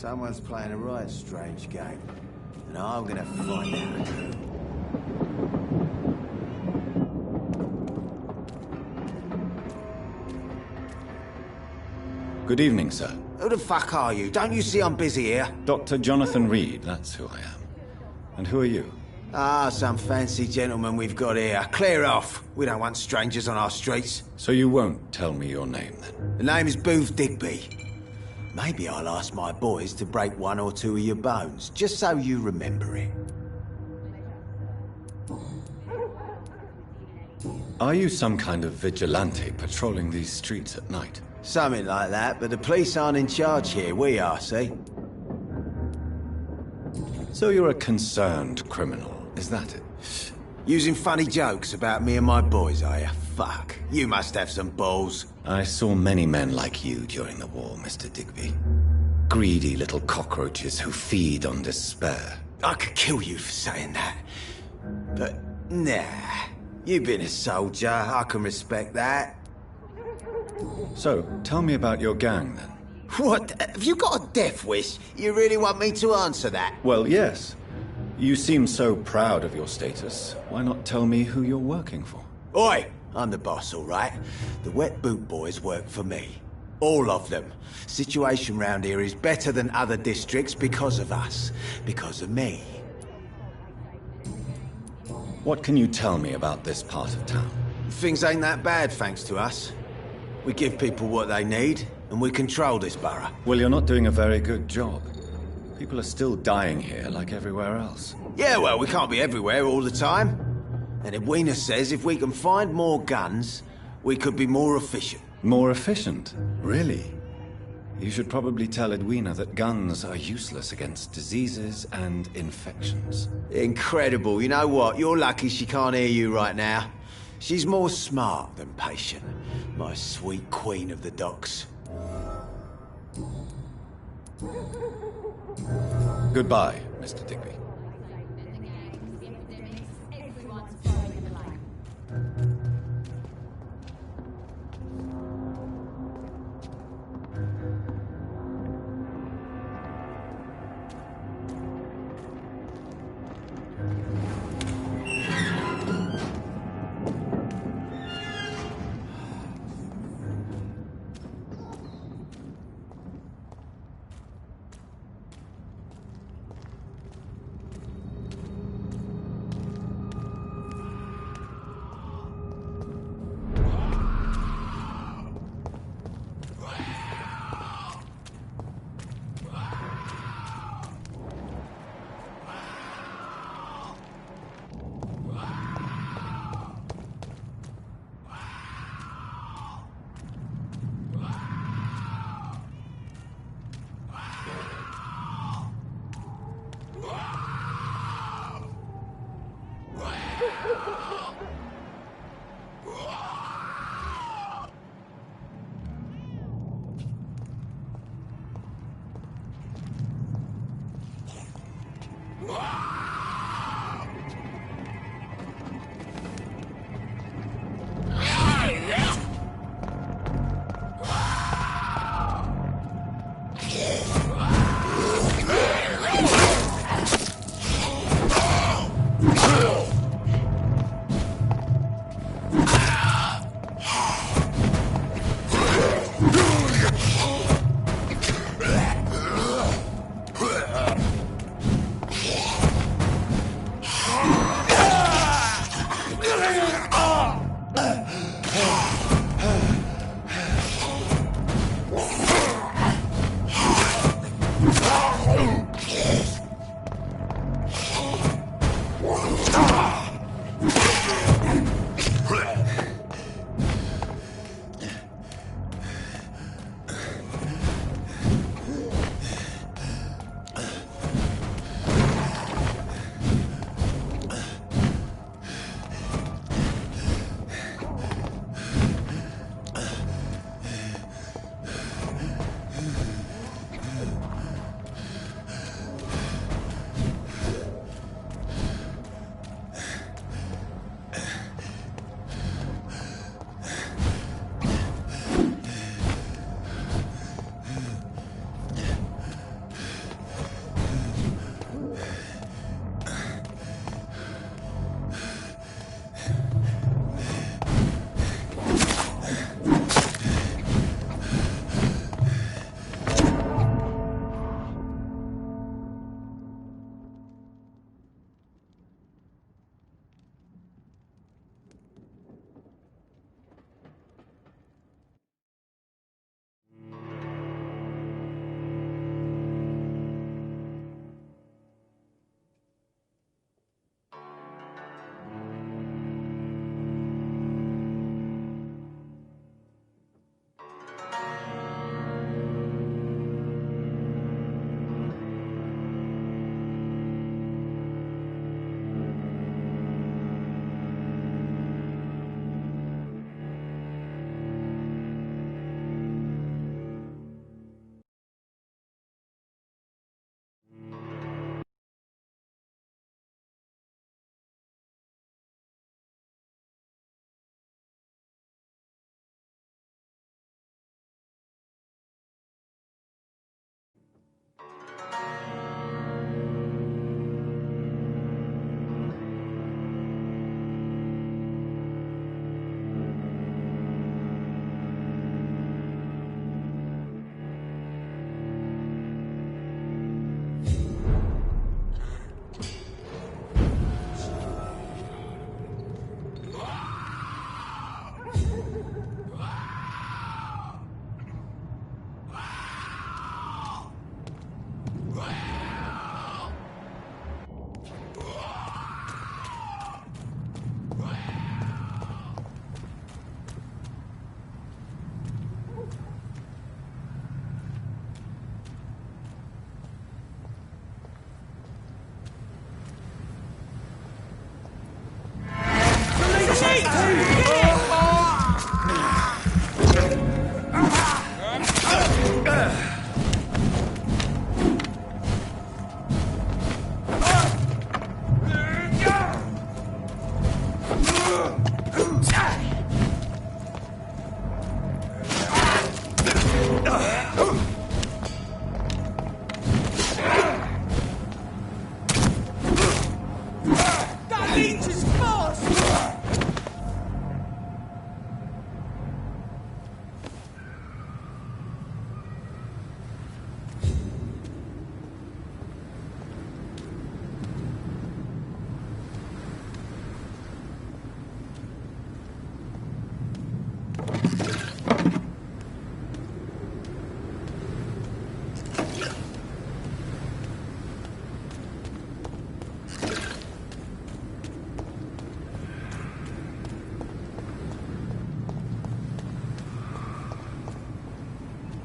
Someone's playing a right strange game, and I'm gonna find out who. Good evening, sir. Who the fuck are you? Don't you see I'm busy here? Dr. Jonathan Reed, that's who I am. And who are you? Ah, some fancy gentleman we've got here. Clear off. We don't want strangers on our streets. So you won't tell me your name, then? The name is Booth Digby. Maybe I'll ask my boys to break one or two of your bones, just so you remember it. Are you some kind of vigilante patrolling these streets at night? Something like that, but the police aren't in charge here. We are, see? So you're a concerned criminal, is that it? Using funny jokes about me and my boys, are you? Fuck. You must have some balls. I saw many men like you during the war, Mr. Digby. Greedy little cockroaches who feed on despair. I could kill you for saying that. But, nah. You've been a soldier. I can respect that. So, tell me about your gang, then. What? Have you got a death wish? You really want me to answer that? Well, yes. You seem so proud of your status. Why not tell me who you're working for? Oi! I'm the boss, all right? The Wet Boot Boys work for me. All of them. Situation round here is better than other districts because of us. Because of me. What can you tell me about this part of town? Things ain't that bad, thanks to us. We give people what they need, and we control this borough. Well, you're not doing a very good job. People are still dying here like everywhere else. Yeah, well, we can't be everywhere all the time. And Edwina says if we can find more guns, we could be more efficient. More efficient? Really? You should probably tell Edwina that guns are useless against diseases and infections. Incredible. You know what? You're lucky she can't hear you right now. She's more smart than patient. My sweet queen of the docks. Goodbye, Mr. Digby.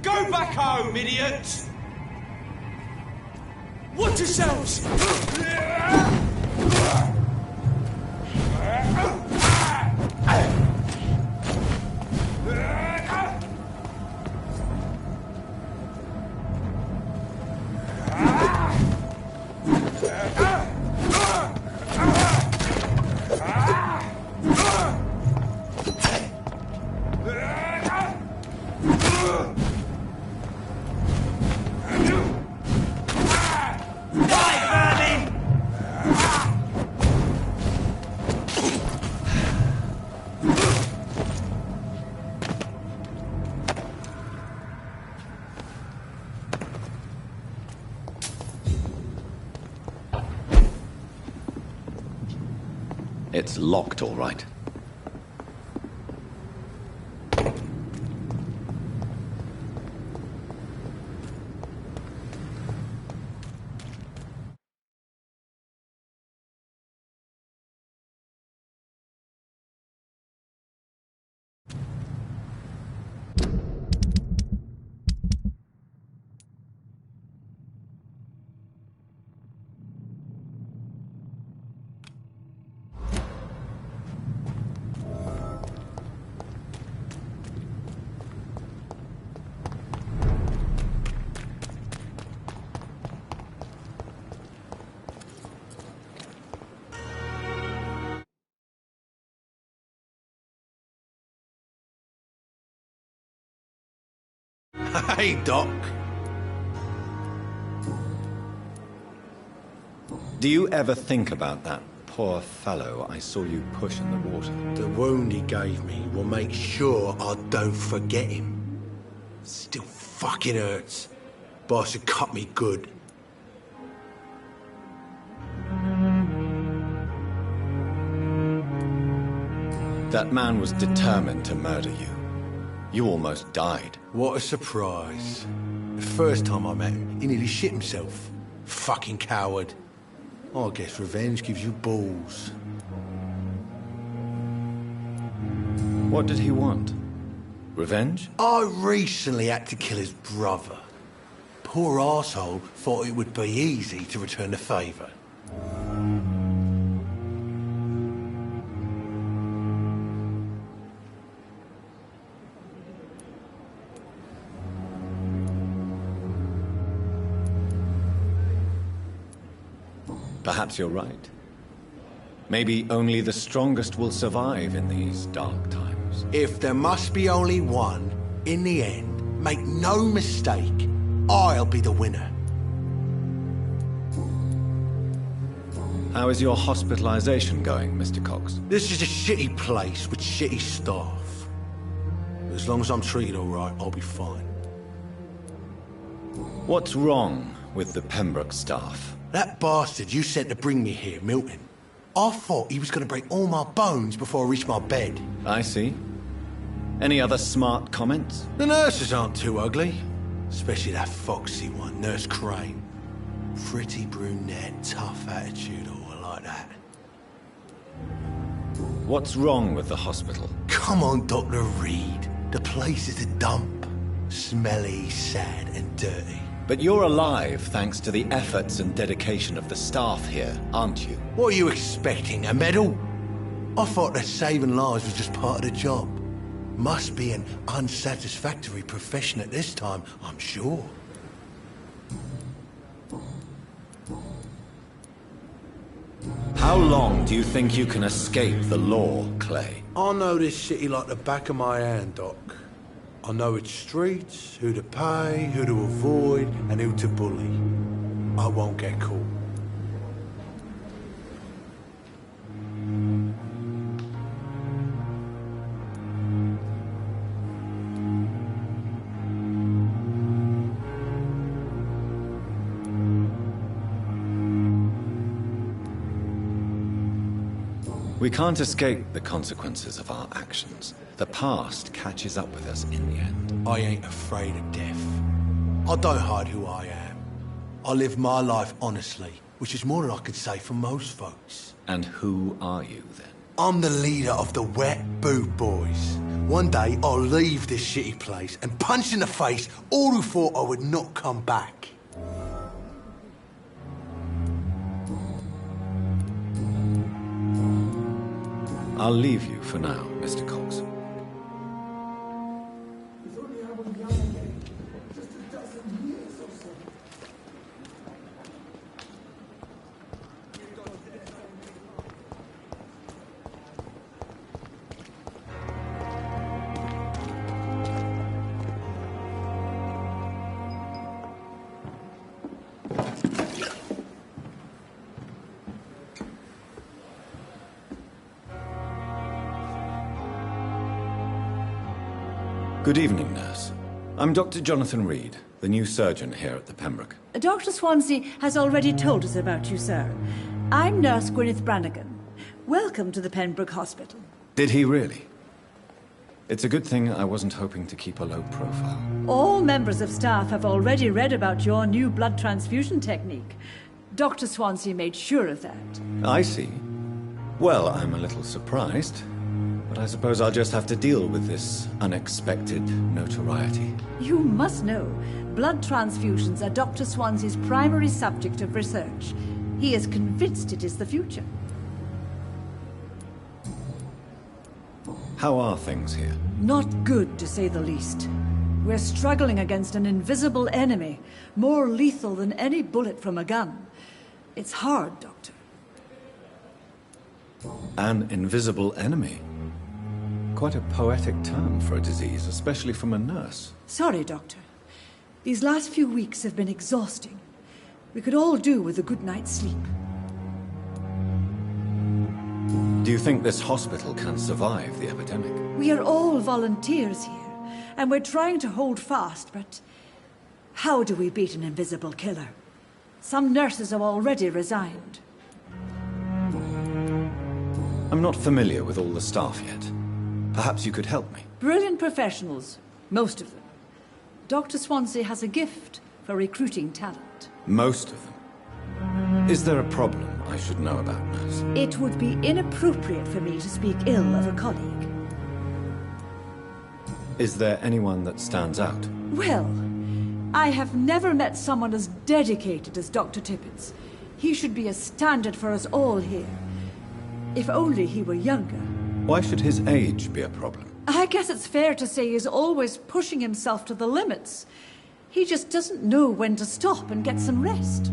Go back home, idiots! Watch yourselves! It's locked, all right. Hey, Doc. Do you ever think about that poor fellow I saw you push in the water? The wound he gave me will make sure I don't forget him. Still fucking hurts. Boss had cut me good. That man was determined to murder you. You almost died. What a surprise. The first time I met him, he nearly shit himself. Fucking coward. I guess revenge gives you balls. What did he want? Revenge? I recently had to kill his brother. Poor arsehole thought it would be easy to return the favour. Perhaps you're right. Maybe only the strongest will survive in these dark times. If there must be only one, in the end, make no mistake, I'll be the winner. How is your hospitalization going, Mr. Cox? This is a shitty place with shitty staff. As long as I'm treated all right, I'll be fine. What's wrong with the Pembroke staff? That bastard you sent to bring me here, Milton. I thought he was going to break all my bones before I reached my bed. I see. Any other smart comments? The nurses aren't too ugly. Especially that foxy one, Nurse Crane. Pretty brunette, tough attitude, all like that. What's wrong with the hospital? Come on, Dr. Reed. The place is a dump. Smelly, sad and dirty. But you're alive thanks to the efforts and dedication of the staff here, aren't you? What are you expecting, a medal? I thought that saving lives was just part of the job. Must be an unsatisfactory profession at this time, I'm sure. How long do you think you can escape the law, Clay? I know this city like the back of my hand, Doc. I know its streets, who to pay, who to avoid, and who to bully. I won't get caught. We can't escape the consequences of our actions. The past catches up with us in the end. I ain't afraid of death. I don't hide who I am. I live my life honestly, which is more than I could say for most folks. And who are you, then? I'm the leader of the Wet Boot Boys. One day, I'll leave this shitty place and punch in the face all who thought I would not come back. I'll leave you for now, Mr. Cox. Good evening, nurse. I'm Dr. Jonathan Reed, the new surgeon here at the Pembroke. Dr. Swansea has already told us about you, sir. I'm Nurse Gwyneth Brannigan. Welcome to the Pembroke Hospital. Did he really? It's a good thing I wasn't hoping to keep a low profile. All members of staff have already read about your new blood transfusion technique. Dr. Swansea made sure of that. I see. Well, I'm a little surprised. But I suppose I'll just have to deal with this unexpected notoriety. You must know, blood transfusions are Dr. Swansea's primary subject of research. He is convinced it is the future. How are things here? Not good, to say the least. We're struggling against an invisible enemy, more lethal than any bullet from a gun. It's hard, Doctor. An invisible enemy? Quite a poetic term for a disease, especially from a nurse. Sorry, Doctor. These last few weeks have been exhausting. We could all do with a good night's sleep. Do you think this hospital can survive the epidemic? We are all volunteers here, and we're trying to hold fast, but how do we beat an invisible killer? Some nurses have already resigned. I'm not familiar with all the staff yet. Perhaps you could help me. Brilliant professionals, most of them. Dr. Swansea has a gift for recruiting talent. Most of them? Is there a problem I should know about, nurse? It would be inappropriate for me to speak ill of a colleague. Is there anyone that stands out? Well, I have never met someone as dedicated as Dr. Tippett. He should be a standard for us all here. If only he were younger. Why should his age be a problem? I guess it's fair to say he's always pushing himself to the limits. He just doesn't know when to stop and get some rest.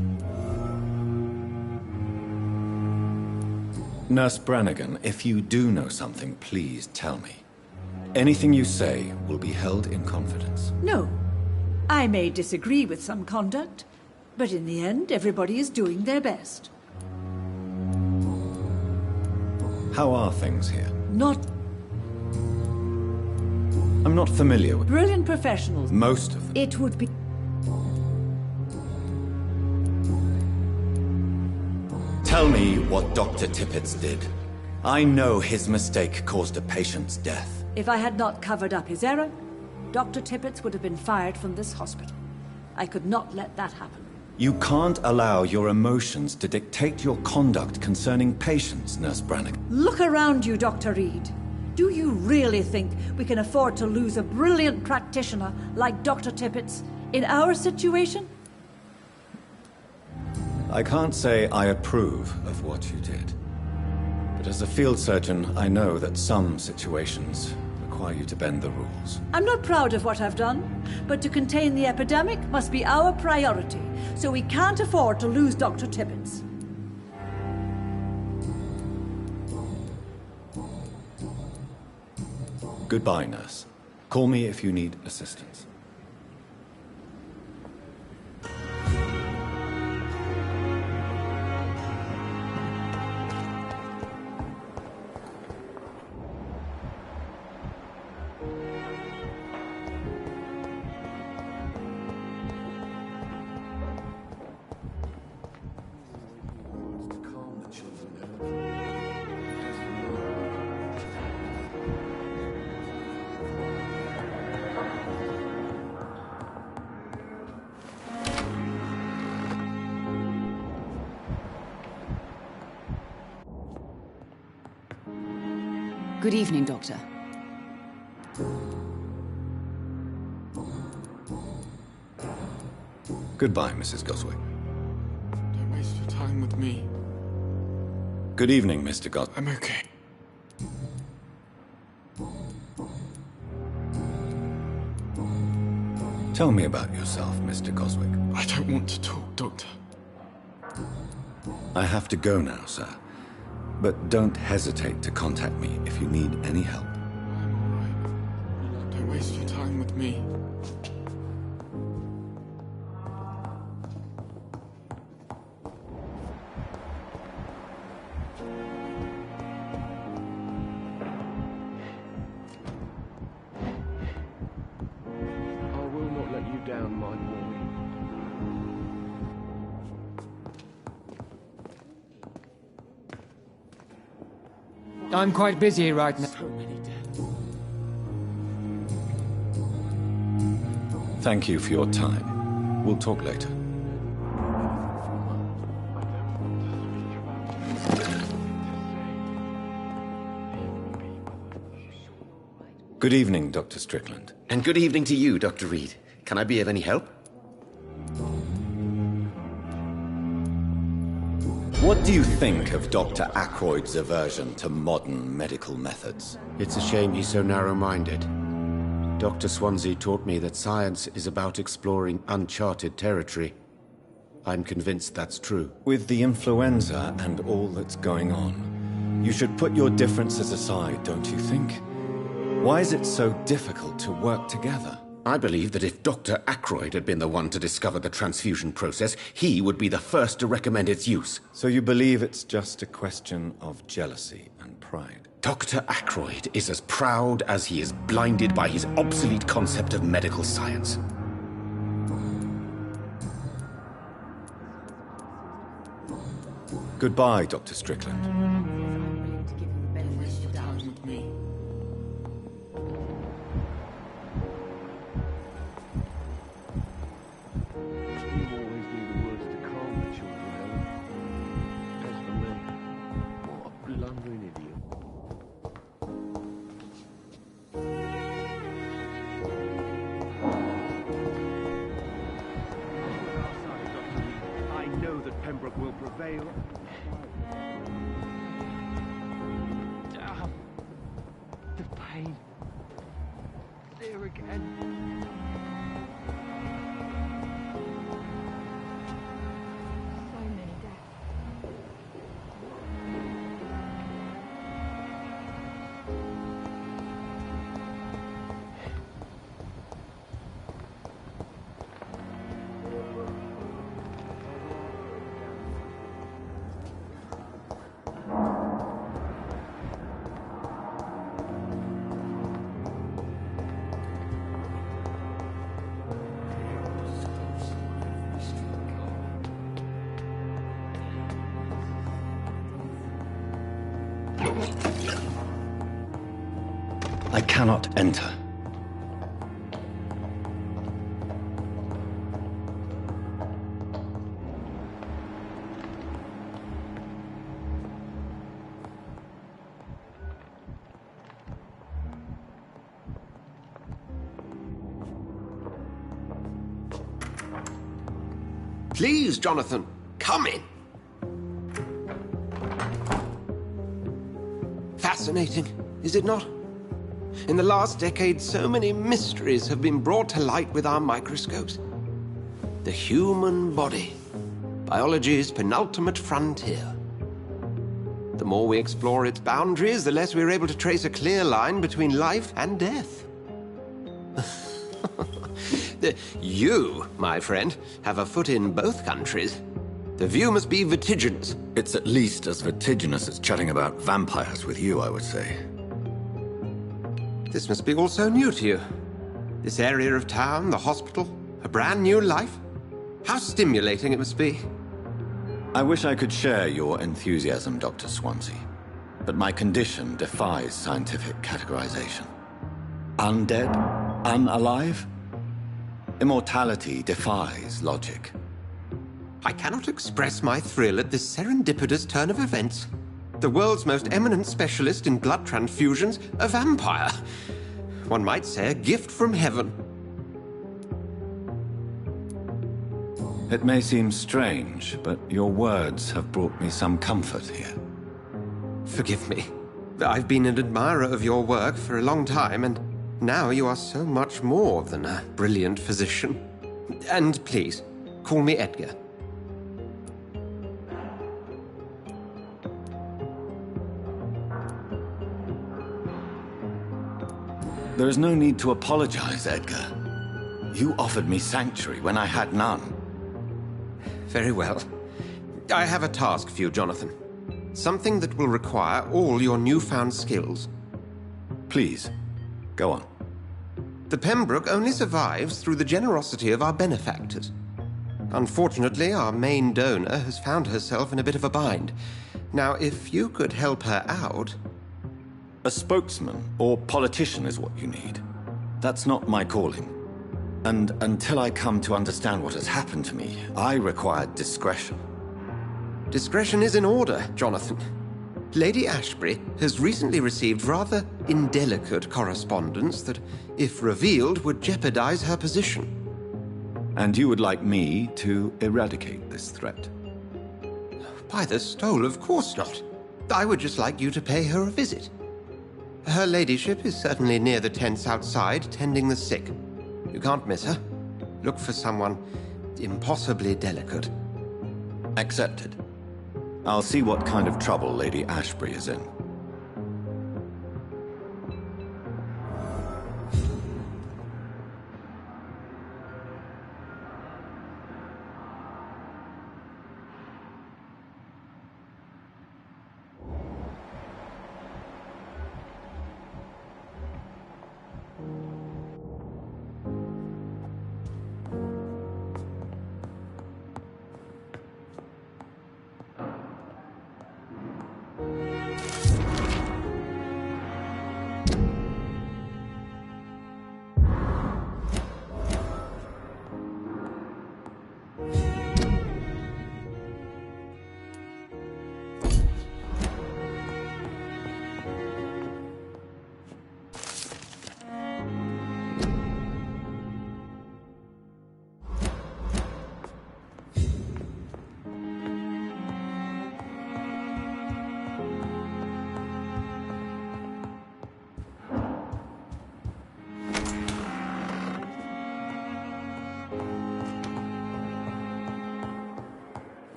Nurse Brannigan, if you do know something, please tell me. Anything you say will be held in confidence. No. I may disagree with some conduct, but in the end, everybody is doing their best. How are things here? I'm not familiar with... Brilliant professionals. Most of them. It would be... Tell me what Dr. Tippett did. I know his mistake caused a patient's death. If I had not covered up his error, Dr. Tippett would have been fired from this hospital. I could not let that happen. You can't allow your emotions to dictate your conduct concerning patients, Nurse Brannigan. Look around you, Dr. Reed. Do you really think we can afford to lose a brilliant practitioner like Dr. Tippett in our situation? I can't say I approve of what you did. But as a field surgeon, I know that some situations require you to bend the rules. I'm not proud of what I've done, but to contain the epidemic must be our priority, so we can't afford to lose Dr. Tippett. Goodbye, nurse. Call me if you need assistance. Good evening, Doctor. Goodbye, Mrs. Goswick. Don't waste your time with me. Good evening, Mr. Goswick. I'm okay. Tell me about yourself, Mr. Goswick. I don't want to talk, Doctor. I have to go now, sir. But don't hesitate to contact me if you need any help. I'm all right. Don't waste your time with me. I will not let you down, my boy. I'm quite busy right now. So many deaths. Thank you for your time. We'll talk later. Good evening, Dr. Strickland. And good evening to you, Dr. Reed. Can I be of any help? What do you think of Dr. Ackroyd's aversion to modern medical methods? It's a shame he's so narrow-minded. Dr. Swansea taught me that science is about exploring uncharted territory. I'm convinced that's true. With the influenza and all that's going on, you should put your differences aside, don't you think? Why is it so difficult to work together? I believe that if Dr. Ackroyd had been the one to discover the transfusion process, he would be the first to recommend its use. So you believe it's just a question of jealousy and pride? Dr. Ackroyd is as proud as he is blinded by his obsolete concept of medical science. Goodbye, Dr. Strickland. Pembroke will prevail. Damn. The pain. There again. So many deaths. I cannot enter. Please, Jonathan, come in. Fascinating, is it not? In the last decade, so many mysteries have been brought to light with our microscopes. The human body, biology's penultimate frontier. The more we explore its boundaries, the less we're able to trace a clear line between life and death. You, my friend, have a foot in both countries. The view must be vertiginous. It's at least as vertiginous as chatting about vampires with you, I would say. This must be all so new to you. This area of town, the hospital, a brand new life. How stimulating it must be. I wish I could share your enthusiasm, Dr. Swansea, but my condition defies scientific categorization. Undead? Unalive? Immortality defies logic. I cannot express my thrill at this serendipitous turn of events. The world's most eminent specialist in blood transfusions, a vampire. One might say a gift from heaven. It may seem strange, but your words have brought me some comfort here. Forgive me. I've been an admirer of your work for a long time, and now you are so much more than a brilliant physician. And please, call me Edgar. There is no need to apologize, Edgar. You offered me sanctuary when I had none. Very well. I have a task for you, Jonathan. Something that will require all your newfound skills. Please, go on. The Pembroke only survives through the generosity of our benefactors. Unfortunately, our main donor has found herself in a bit of a bind. Now, if you could help her out... A spokesman or politician is what you need. That's not my calling. And until I come to understand what has happened to me, I require discretion. Discretion is in order, Jonathan. Lady Ashbury has recently received rather indelicate correspondence that, if revealed, would jeopardize her position. And you would like me to eradicate this threat? By the stole, of course not. I would just like you to pay her a visit. Her ladyship is certainly near the tents outside, tending the sick. You can't miss her. Look for someone impossibly delicate. Accepted. I'll see what kind of trouble Lady Ashbury is in.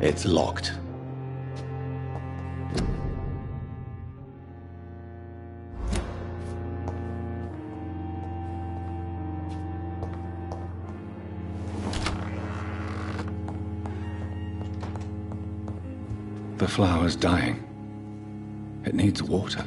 It's locked. The flower's dying. It needs water.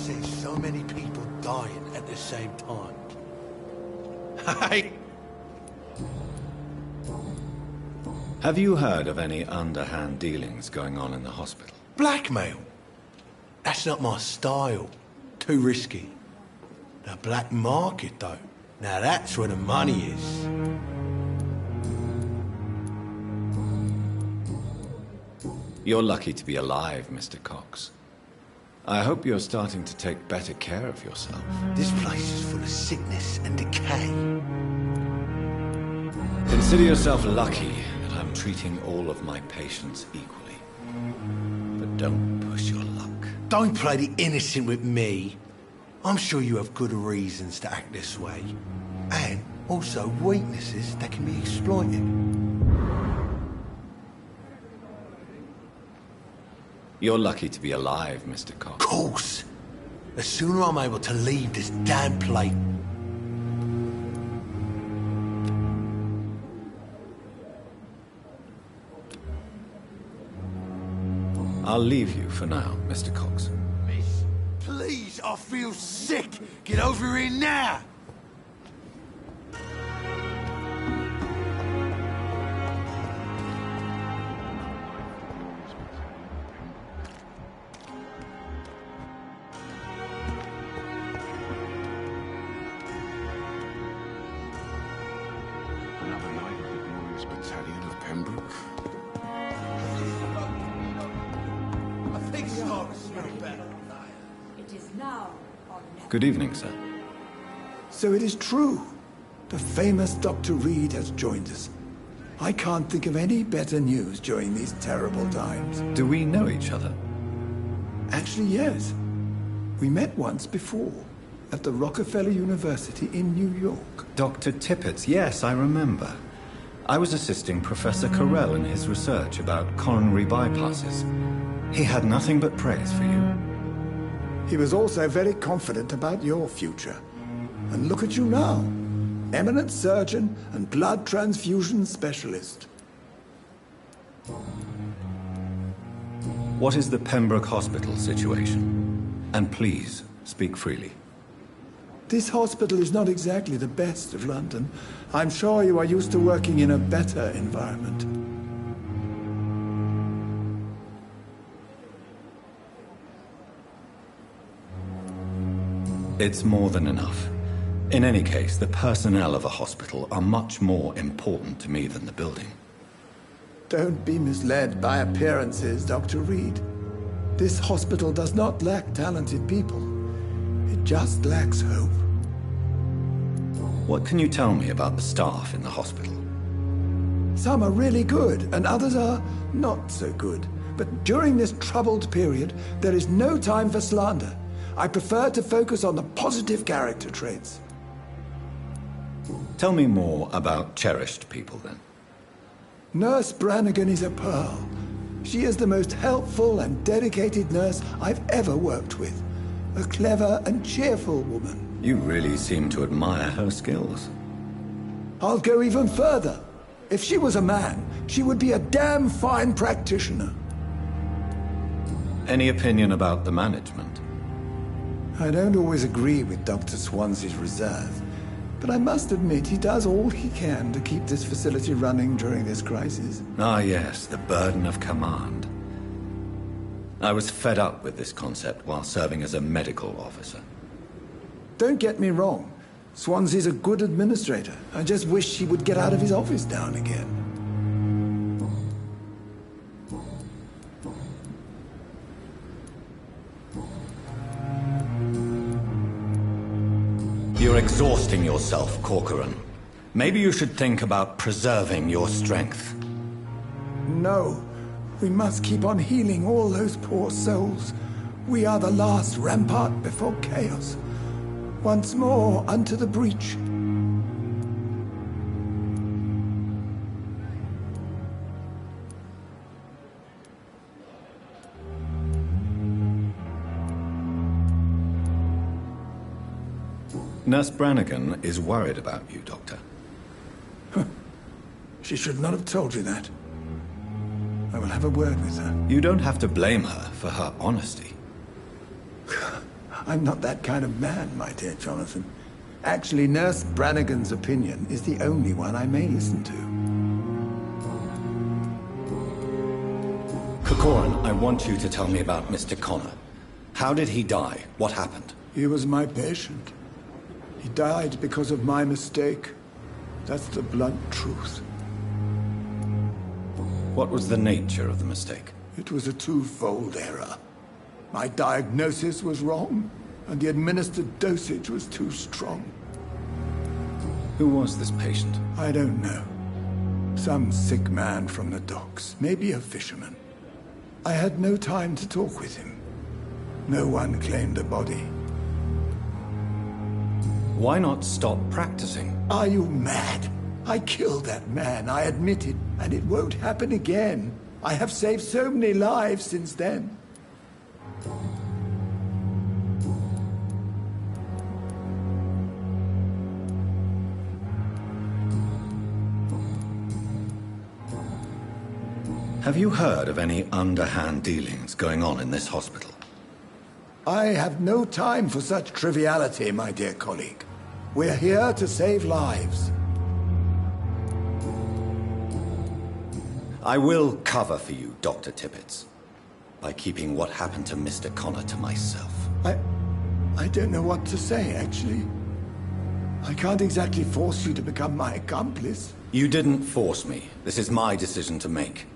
seen so many people dying at the same time. Hey! Have you heard of any underhand dealings going on in the hospital? Blackmail? That's not my style. Too risky. The black market, though. Now that's where the money is. You're lucky to be alive, Mr. Cox. I hope you're starting to take better care of yourself. This place is full of sickness and decay. Consider yourself lucky that I'm treating all of my patients equally. But don't push your luck. Don't play the innocent with me. I'm sure you have good reasons to act this way. And also weaknesses that can be exploited. You're lucky to be alive, Mr. Cox. Of course. The sooner I'm able to leave this damn place. I'll leave you for now, Mr. Cox. Miss, please, I feel sick. Get over here now. Another night of the glorious battalion of Pembroke. I think it's starting to smell better. It is now or never. Good evening, sir. So it is true. The famous Dr. Reed has joined us. I can't think of any better news during these terrible times. Do we know each other? Actually, yes. We met once before, at the Rockefeller University in New York. Dr. Tippett's, yes, I remember. I was assisting Professor Carell in his research about coronary bypasses. He had nothing but praise for you. He was also very confident about your future. And look at you now. Eminent surgeon and blood transfusion specialist. What is the Pembroke Hospital situation? And please, speak freely. This hospital is not exactly the best of London. I'm sure you are used to working in a better environment. It's more than enough. In any case, the personnel of a hospital are much more important to me than the building. Don't be misled by appearances, Dr. Reed. This hospital does not lack talented people. It just lacks hope. What can you tell me about the staff in the hospital? Some are really good, and others are not so good. But during this troubled period, there is no time for slander. I prefer to focus on the positive character traits. Tell me more about cherished people, then. Nurse Brannigan is a pearl. She is the most helpful and dedicated nurse I've ever worked with. A clever and cheerful woman. You really seem to admire her skills. I'll go even further. If she was a man, she would be a damn fine practitioner. Any opinion about the management? I don't always agree with Dr. Swansea's reserve, but I must admit he does all he can to keep this facility running during this crisis. Ah, yes, the burden of command. I was fed up with this concept while serving as a medical officer. Don't get me wrong. Swansea's a good administrator. I just wish he would get out of his office now and again. You're exhausting yourself, Corcoran. Maybe you should think about preserving your strength. No. We must keep on healing all those poor souls. We are the last rampart before chaos. Once more unto the breach. Nurse Brannigan is worried about you, Doctor. She should not have told you that. I will have a word with her. You don't have to blame her for her honesty. I'm not that kind of man, my dear Jonathan. Actually, Nurse Brannigan's opinion is the only one I may listen to. Corcoran, I want you to tell me about Mr. Connor. How did he die? What happened? He was my patient. He died because of my mistake. That's the blunt truth. What was the nature of the mistake? It was a twofold error. My diagnosis was wrong, and the administered dosage was too strong. Who was this patient? I don't know. Some sick man from the docks, maybe a fisherman. I had no time to talk with him. No one claimed a body. Why not stop practicing? Are you mad? I killed that man, I admit it, and it won't happen again. I have saved so many lives since then. Have you heard of any underhand dealings going on in this hospital? I have no time for such triviality, my dear colleague. We're here to save lives. I will cover for you, Dr. Tippett, by keeping what happened to Mr. Connor to myself. I don't know what to say, actually. I can't exactly force you to become my accomplice. You didn't force me. This is my decision to make.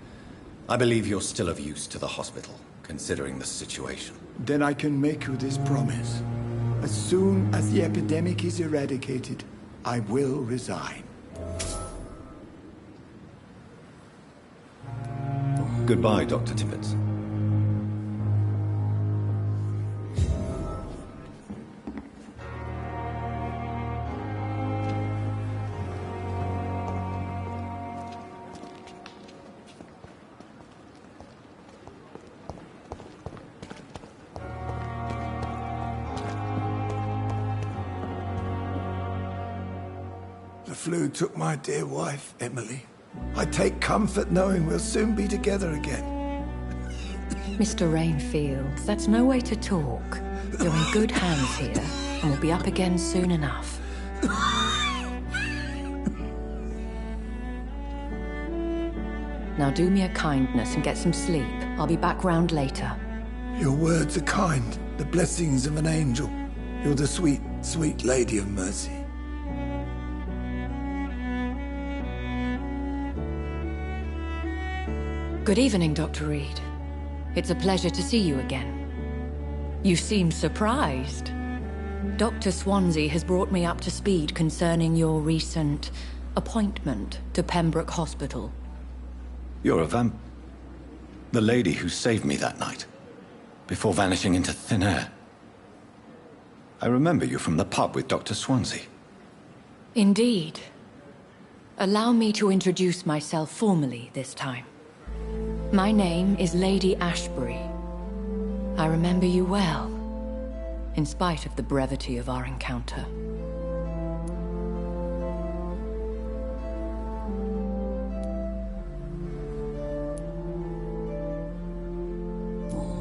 I believe you're still of use to the hospital, considering the situation. Then I can make you this promise. As soon as the epidemic is eradicated, I will resign. Goodbye, Dr. Tippett. The flu took my dear wife, Emily. I take comfort knowing we'll soon be together again. Mr. Rainfield, that's no way to talk. You're in good hands here, and we'll be up again soon enough. Now do me a kindness and get some sleep. I'll be back round later. Your words are kind, the blessings of an angel. You're the sweet, sweet Lady of Mercy. Good evening, Dr. Reed. It's a pleasure to see you again. You seem surprised. Dr. Swansea has brought me up to speed concerning your recent appointment to Pembroke Hospital. You're a the lady who saved me that night, before vanishing into thin air. I remember you from the pub with Dr. Swansea. Indeed. Allow me to introduce myself formally this time. My name is Lady Ashbury. I remember you well, in spite of the brevity of our encounter.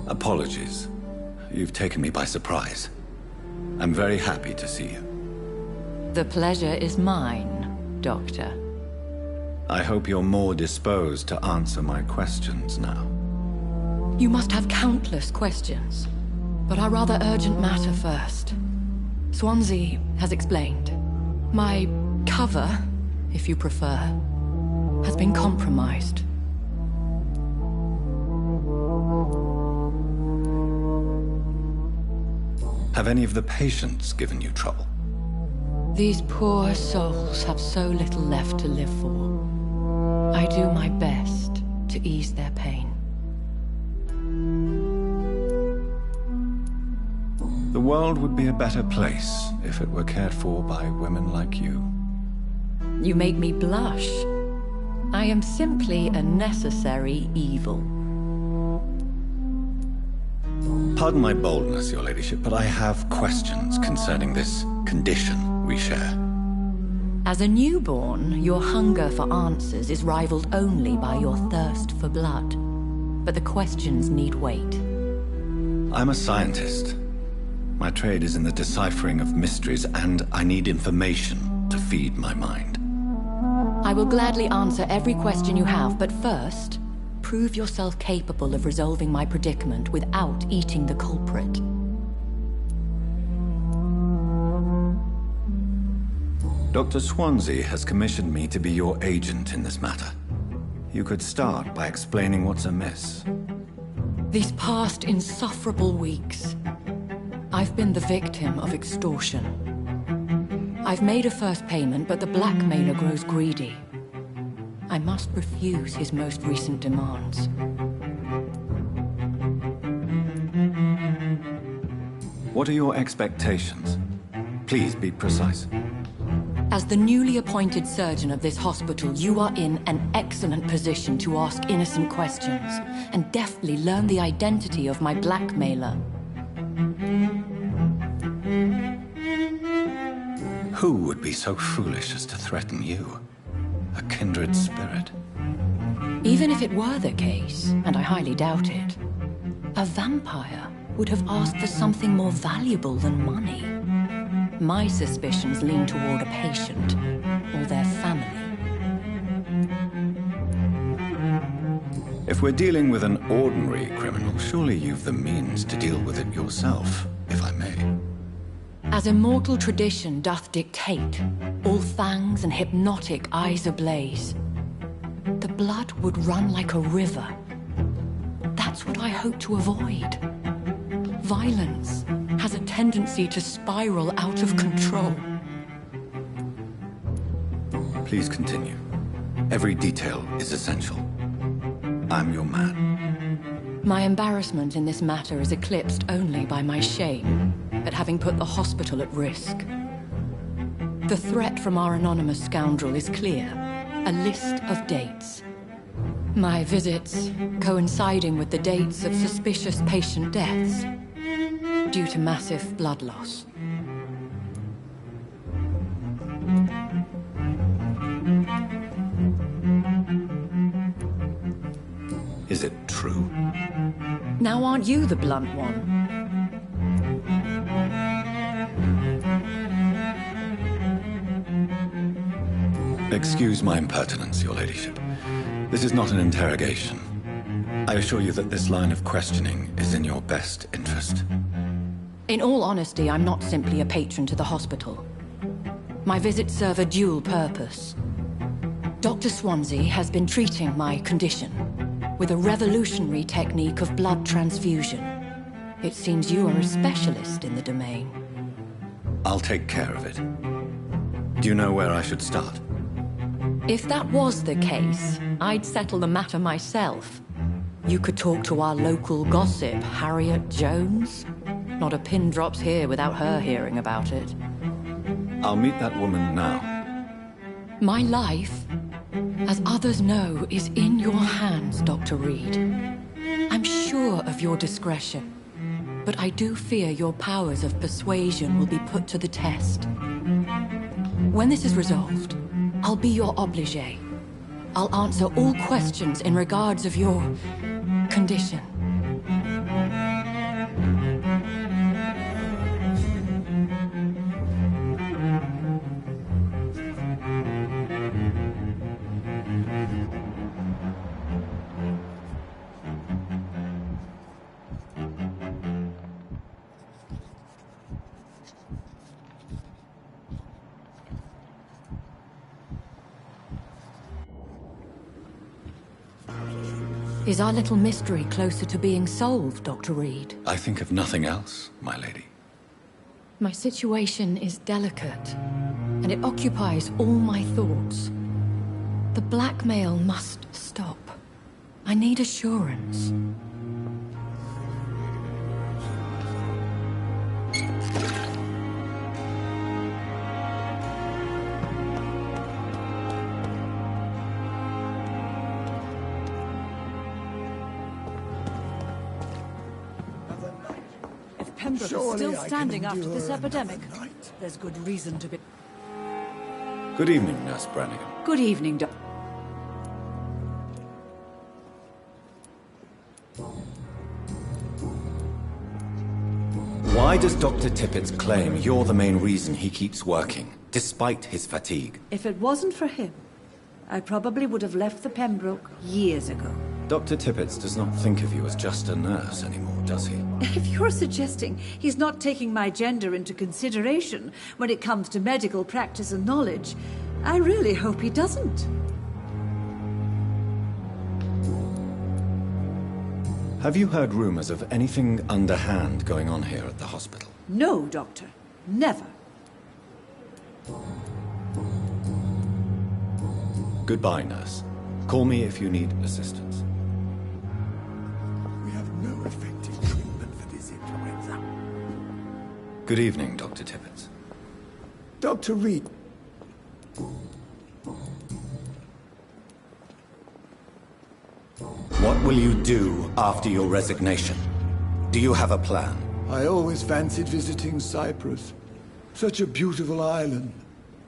Apologies. You've taken me by surprise. I'm very happy to see you. The pleasure is mine, Doctor. I hope you're more disposed to answer my questions now. You must have countless questions, but our rather urgent matter first. Swansea has explained. My cover, if you prefer, has been compromised. Have any of the patients given you trouble? These poor souls have so little left to live for. I do my best to ease their pain. The world would be a better place if it were cared for by women like you. You make me blush. I am simply a necessary evil. Pardon my boldness, Your Ladyship, but I have questions concerning this condition we share. As a newborn, your hunger for answers is rivaled only by your thirst for blood. But the questions need wait. I'm a scientist. My trade is in the deciphering of mysteries, and I need information to feed my mind. I will gladly answer every question you have, but first, prove yourself capable of resolving my predicament without eating the culprit. Dr. Swansea has commissioned me to be your agent in this matter. You could start by explaining what's amiss. These past insufferable weeks, I've been the victim of extortion. I've made a first payment, but the blackmailer grows greedy. I must refuse his most recent demands. What are your expectations? Please be precise. As the newly appointed surgeon of this hospital, you are in an excellent position to ask innocent questions and deftly learn the identity of my blackmailer. Who would be so foolish as to threaten you? A kindred spirit. Even if it were the case, and I highly doubt it, a vampire would have asked for something more valuable than money. My suspicions lean toward a patient or their family. If we're dealing with an ordinary criminal, surely you've the means to deal with it yourself, if I may. As immortal tradition doth dictate, all fangs and hypnotic eyes ablaze, the blood would run like a river. That's what I hope to avoid. Violence has a tendency to spiral out of control. Please continue. Every detail is essential. I'm your man. My embarrassment in this matter is eclipsed only by my shame at having put the hospital at risk. The threat from our anonymous scoundrel is clear. A list of dates. My visits coinciding with the dates of suspicious patient deaths due to massive blood loss. Is it true? Now aren't you the blunt one? Excuse my impertinence, your ladyship. This is not an interrogation. I assure you that this line of questioning is in your best interest. In all honesty, I'm not simply a patron to the hospital. My visits serve a dual purpose. Dr. Swansea has been treating my condition with a revolutionary technique of blood transfusion. It seems you are a specialist in the domain. I'll take care of it. Do you know where I should start? If that was the case, I'd settle the matter myself. You could talk to our local gossip, Harriet Jones. Not a pin drops here without her hearing about it. I'll meet that woman now. My life, as others know, is in your hands, Dr. Reed. I'm sure of your discretion, but I do fear your powers of persuasion will be put to the test. When this is resolved, I'll be your obligé. I'll answer all questions in regards of your condition. Is our little mystery closer to being solved, Dr. Reed? I think of nothing else, my lady. My situation is delicate, and it occupies all my thoughts. The blackmail must stop. I need assurance. Pembroke is Surely still I can standing after endure this another epidemic. night. There's good reason to be... Good evening, Nurse Brannigan. Good evening, Doc. Why Why does Dr. Tippett's claim you're the main reason he keeps working, despite his fatigue? If it wasn't for him, I probably would have left the Pembroke years ago. Dr. Tippett does not think of you as just a nurse anymore, does he? If you're suggesting he's not taking my gender into consideration when it comes to medical practice and knowledge, I really hope he doesn't. Have you heard rumors of anything underhand going on here at the hospital? No, Doctor. Never. Goodbye, nurse. Call me if you need assistance. We have no effective treatment for this influenza. Good evening, Dr. Tippett. Dr. Reed. What will you do after your resignation? Do you have a plan? I always fancied visiting Cyprus. Such a beautiful island.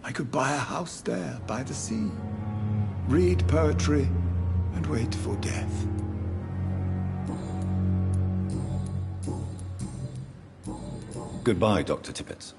I could buy a house there, by the sea. Read poetry, and wait for death. Goodbye, Dr. Tippett.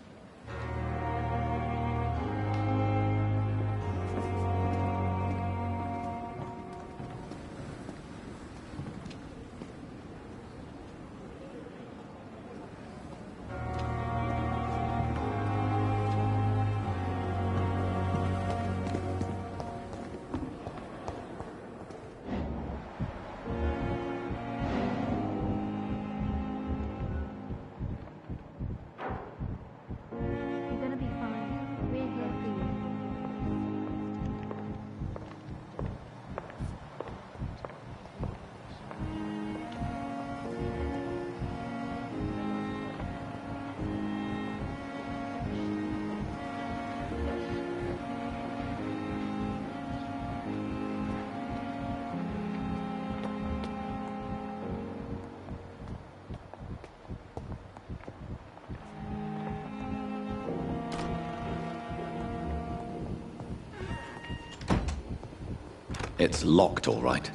It's locked, all right.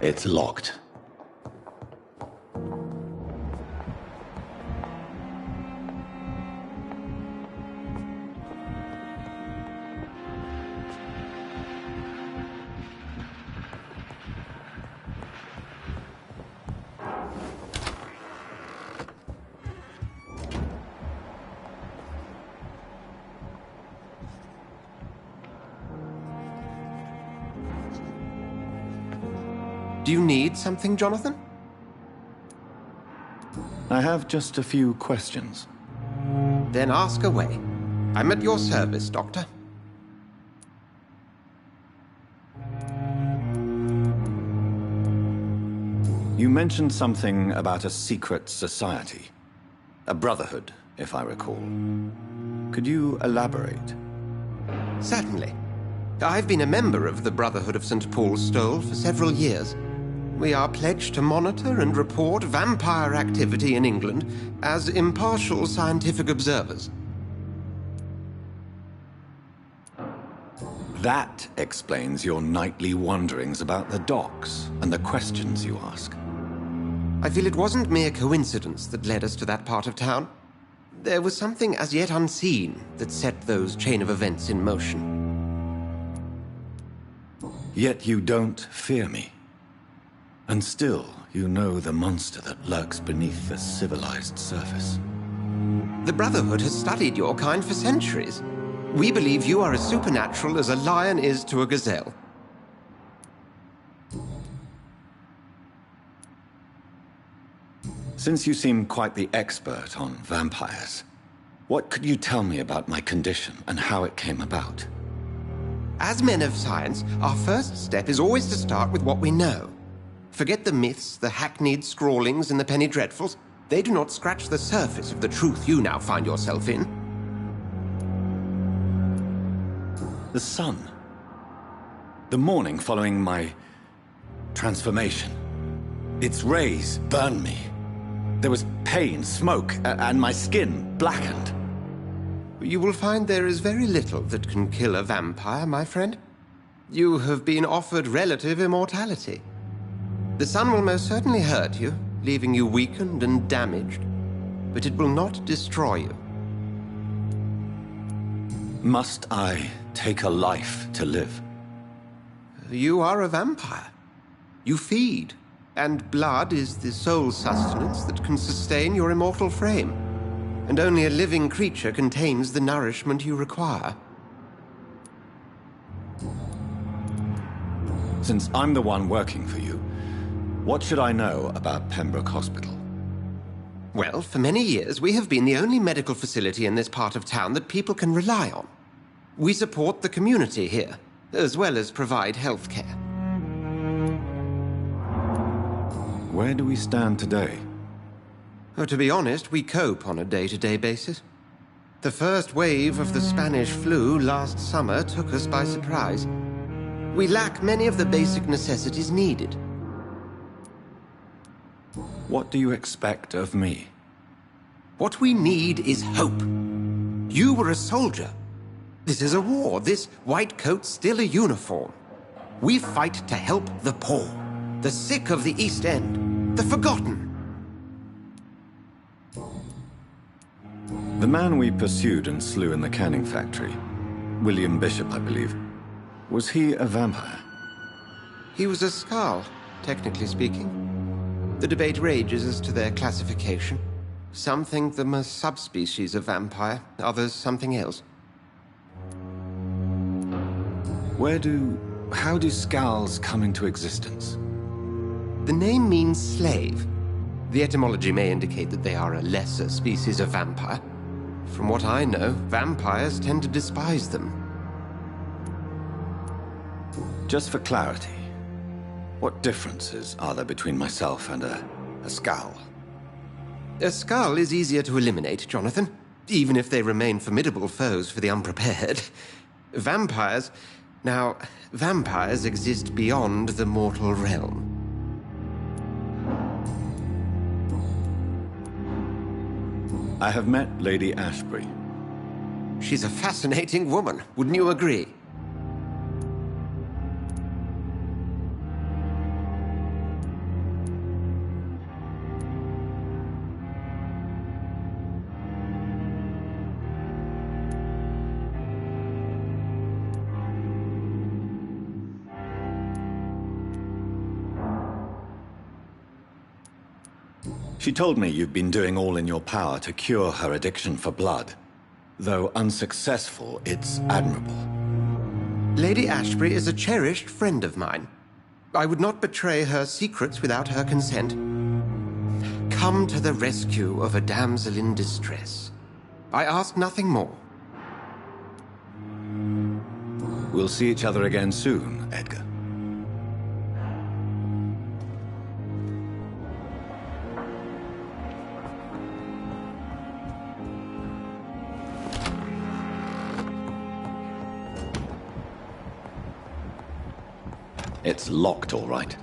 It's locked. Do you need something, Jonathan? I have just a few questions. Then ask away. I'm at your service, Doctor. You mentioned something about a secret society. A brotherhood, if I recall. Could you elaborate? Certainly. I've been a member of the Brotherhood of St. Paul's Stole for several years. We are pledged to monitor and report vampire activity in England as impartial scientific observers. That explains your nightly wanderings about the docks and the questions you ask. I feel it wasn't mere coincidence that led us to that part of town. There was something as yet unseen that set those chain of events in motion. Yet you don't fear me. And still, you know the monster that lurks beneath the civilized surface. The Brotherhood has studied your kind for centuries. We believe you are as supernatural as a lion is to a gazelle. Since you seem quite the expert on vampires, what could you tell me about my condition and how it came about? As men of science, our first step is always to start with what we know. Forget the myths, the hackneyed scrawlings, and the penny dreadfuls. They do not scratch the surface of the truth you now find yourself in. The sun. The morning following my transformation. Its rays burned me. There was pain, smoke, and my skin blackened. You will find there is very little that can kill a vampire, my friend. You have been offered relative immortality. The sun will most certainly hurt you, leaving you weakened and damaged, but it will not destroy you. Must I take a life to live? You are a vampire. You feed, and blood is the sole sustenance that can sustain your immortal frame. And only a living creature contains the nourishment you require. Since I'm the one working for you, what should I know about Pembroke Hospital? Well, for many years, we have been the only medical facility in this part of town that people can rely on. We support the community here, as well as provide health care. Where do we stand today? Oh, to be honest, we cope on a day-to-day basis. The first wave of the Spanish flu last summer took us by surprise. We lack many of the basic necessities needed. What do you expect of me? What we need is hope. You were a soldier. This is a war. This white coat's still a uniform. We fight to help the poor, the sick of the East End, the forgotten. The man we pursued and slew in the canning factory, William Bishop, I believe, was he a vampire? He was a Skald, technically speaking. The debate rages as to their classification. Some think them a subspecies of vampire, others something else. How do Skalds come into existence? The name means slave. The etymology may indicate that they are a lesser species of vampire. From what I know, vampires tend to despise them. Just for clarity, what differences are there between myself and a Skald? A Skald is easier to eliminate, Jonathan, even if they remain formidable foes for the unprepared. Vampires... Now, vampires exist beyond the mortal realm. I have met Lady Ashbury. She's a fascinating woman, wouldn't you agree? She told me you've been doing all in your power to cure her addiction for blood. Though unsuccessful, it's admirable. Lady Ashbury is a cherished friend of mine. I would not betray her secrets without her consent. Come to the rescue of a damsel in distress. I ask nothing more. We'll see each other again soon, Edgar. It's locked, all right.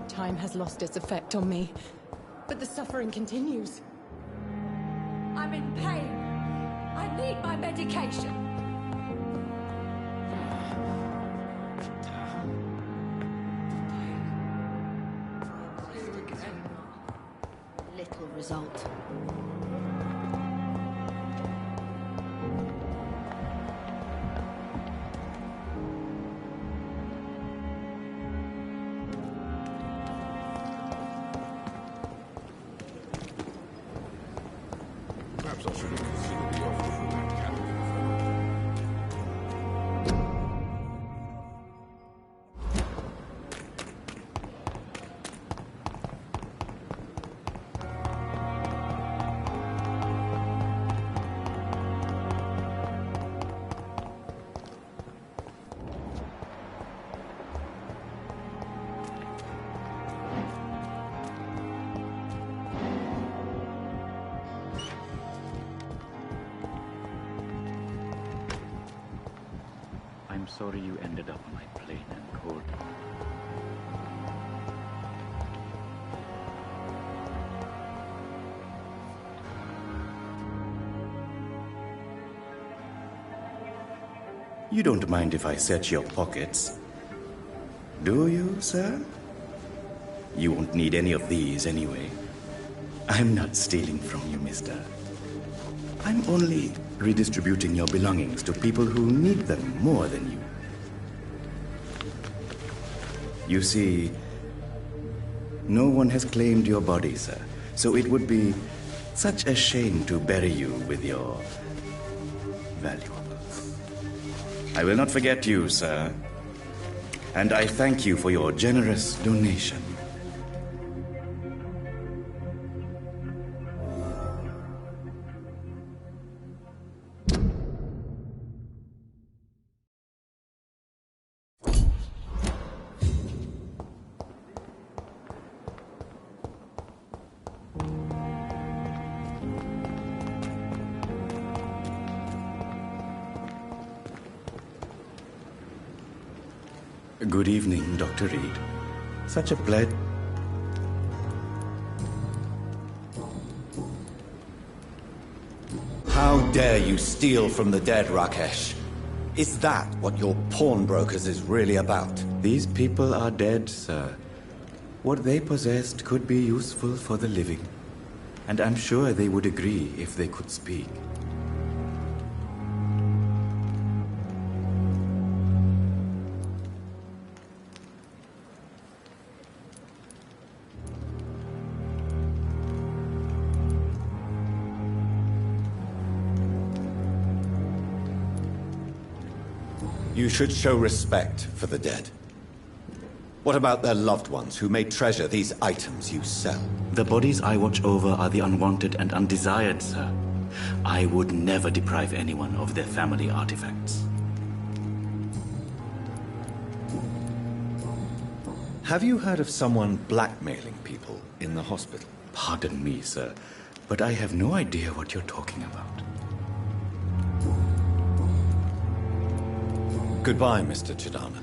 Time has lost its effect on me, but the suffering continues. I'm in pain. I need my medication. Little result. Perhaps I should have considered the offer from that Catholic fellow. I'm sorry you ended up on my plane and cold. You don't mind if I search your pockets, do you, sir? You won't need any of these anyway. I'm not stealing from you, mister. I'm only redistributing your belongings to people who need them more than you. You see, no one has claimed your body, sir, so it would be such a shame to bury you with your valuables. I will not forget you, sir, and I thank you for your generous donation. Good evening, Dr. Reed. Such a pleasure. How dare you steal from the dead, Rakesh? Is that what your pawnbrokers is really about? These people are dead, sir. What they possessed could be useful for the living. And I'm sure they would agree if they could speak. You should show respect for the dead. What about their loved ones who may treasure these items you sell? The bodies I watch over are the unwanted and undesired, sir. I would never deprive anyone of their family artifacts. Have you heard of someone blackmailing people in the hospital? Pardon me, sir, but I have no idea what you're talking about. Goodbye, Mr. Chidana.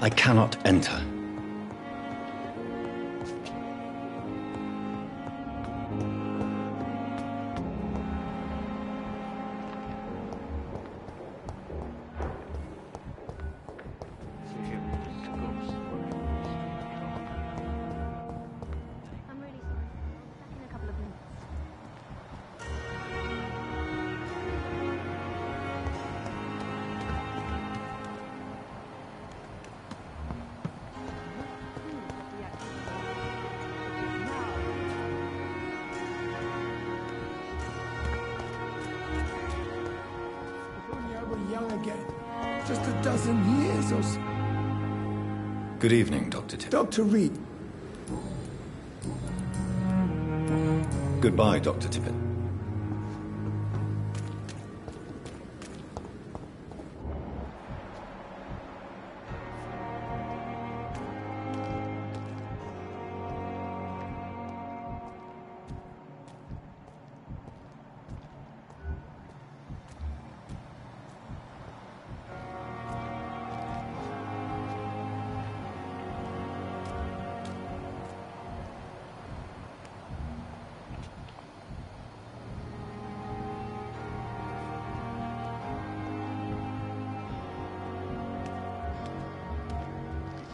I cannot enter. young again. Just a dozen years or so. Good evening, Dr. Tippett. Dr. Reed. Goodbye, Dr. Tippett.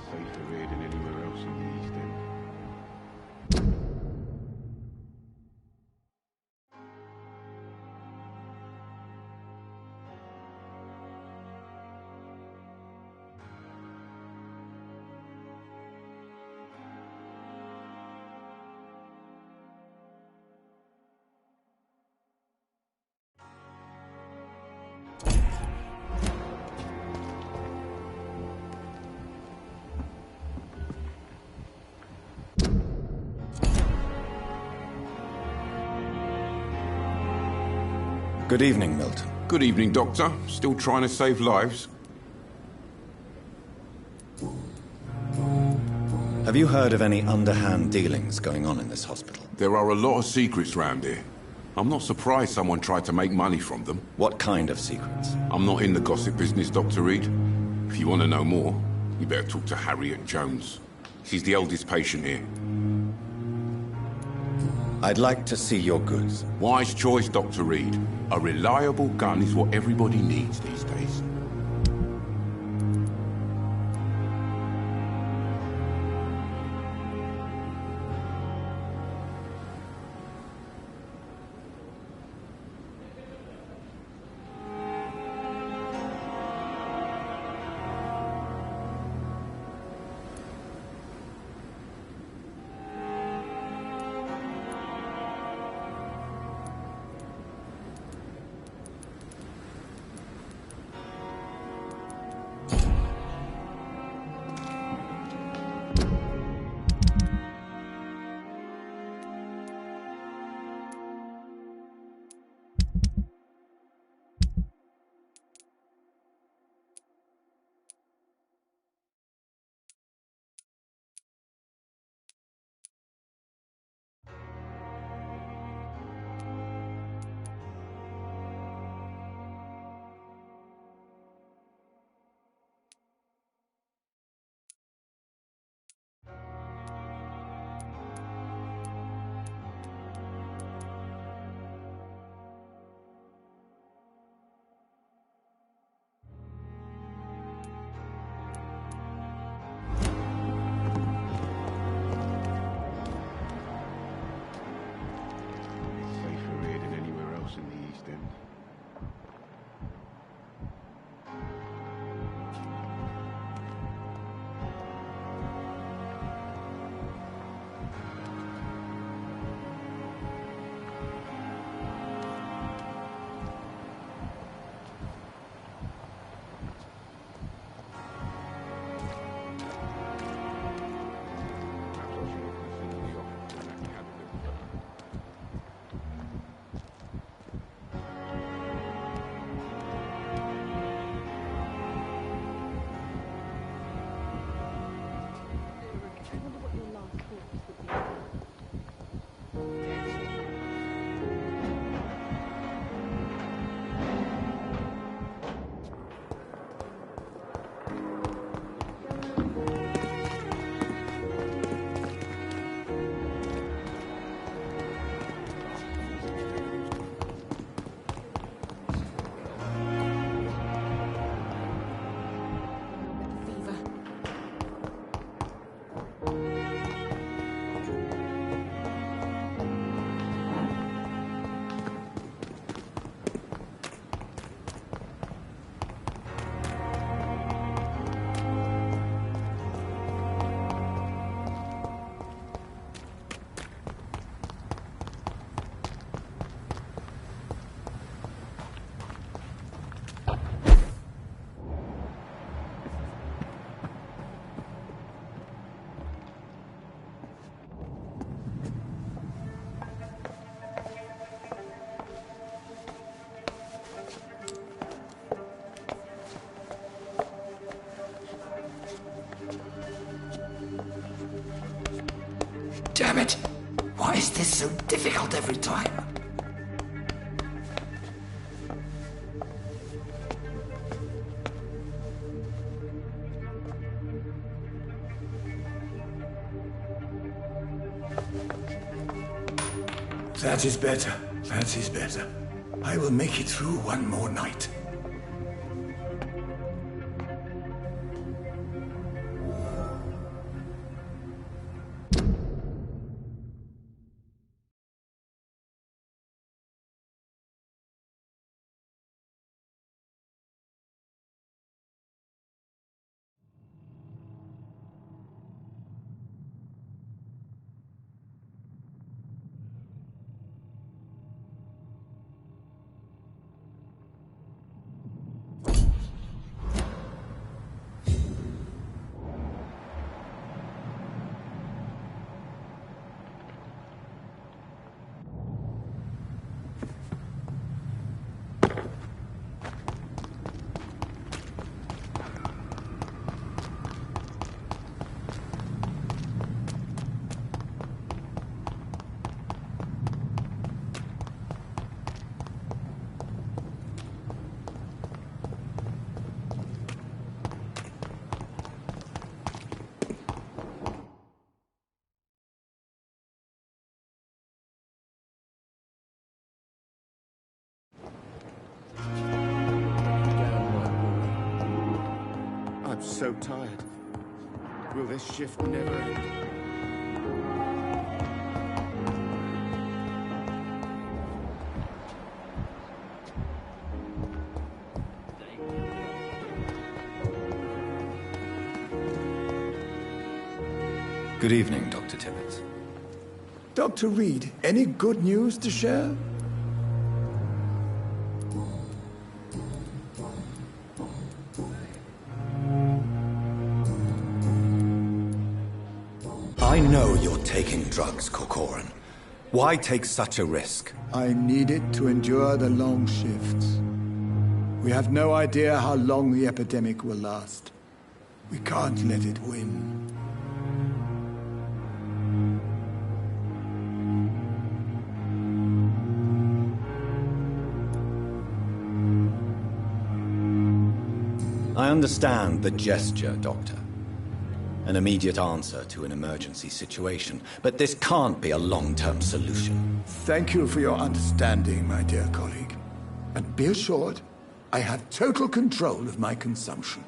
Safer here than anywhere else in the East End. Good evening, Milton. Good evening, Doctor. Still trying to save lives? Have you heard of any underhand dealings going on in this hospital? There are a lot of secrets round here. I'm not surprised someone tried to make money from them. What kind of secrets? I'm not in the gossip business, Dr. Reed. If you want to know more, you better talk to Harriet Jones. She's the oldest patient here. I'd like to see your goods. Wise choice, Dr. Reed. A reliable gun is what everybody needs these days. this so difficult every time? That is better. That is better. I will make it through one more night. I'm so tired. Will this shift never end? Good evening, Dr. Tibbets. Dr. Reed, any good news to share? I know you're taking drugs, Corcoran. Why take such a risk? I need it to endure the long shifts. We have no idea how long the epidemic will last. We can't let it win. I understand the gesture, Doctor. An immediate answer to an emergency situation, but this can't be a long-term solution. Thank you for your understanding, my dear colleague. And be assured, I have total control of my consumption.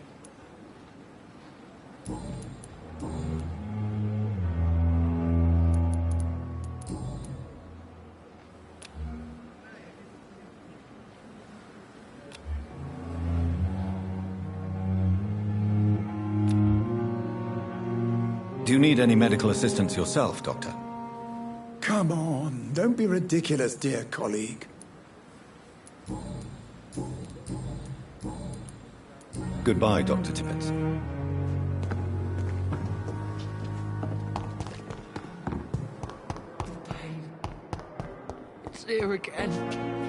Do you need any medical assistance yourself, Doctor? Come on, don't be ridiculous, dear colleague. Goodbye, Dr. Tibbets. It's here again.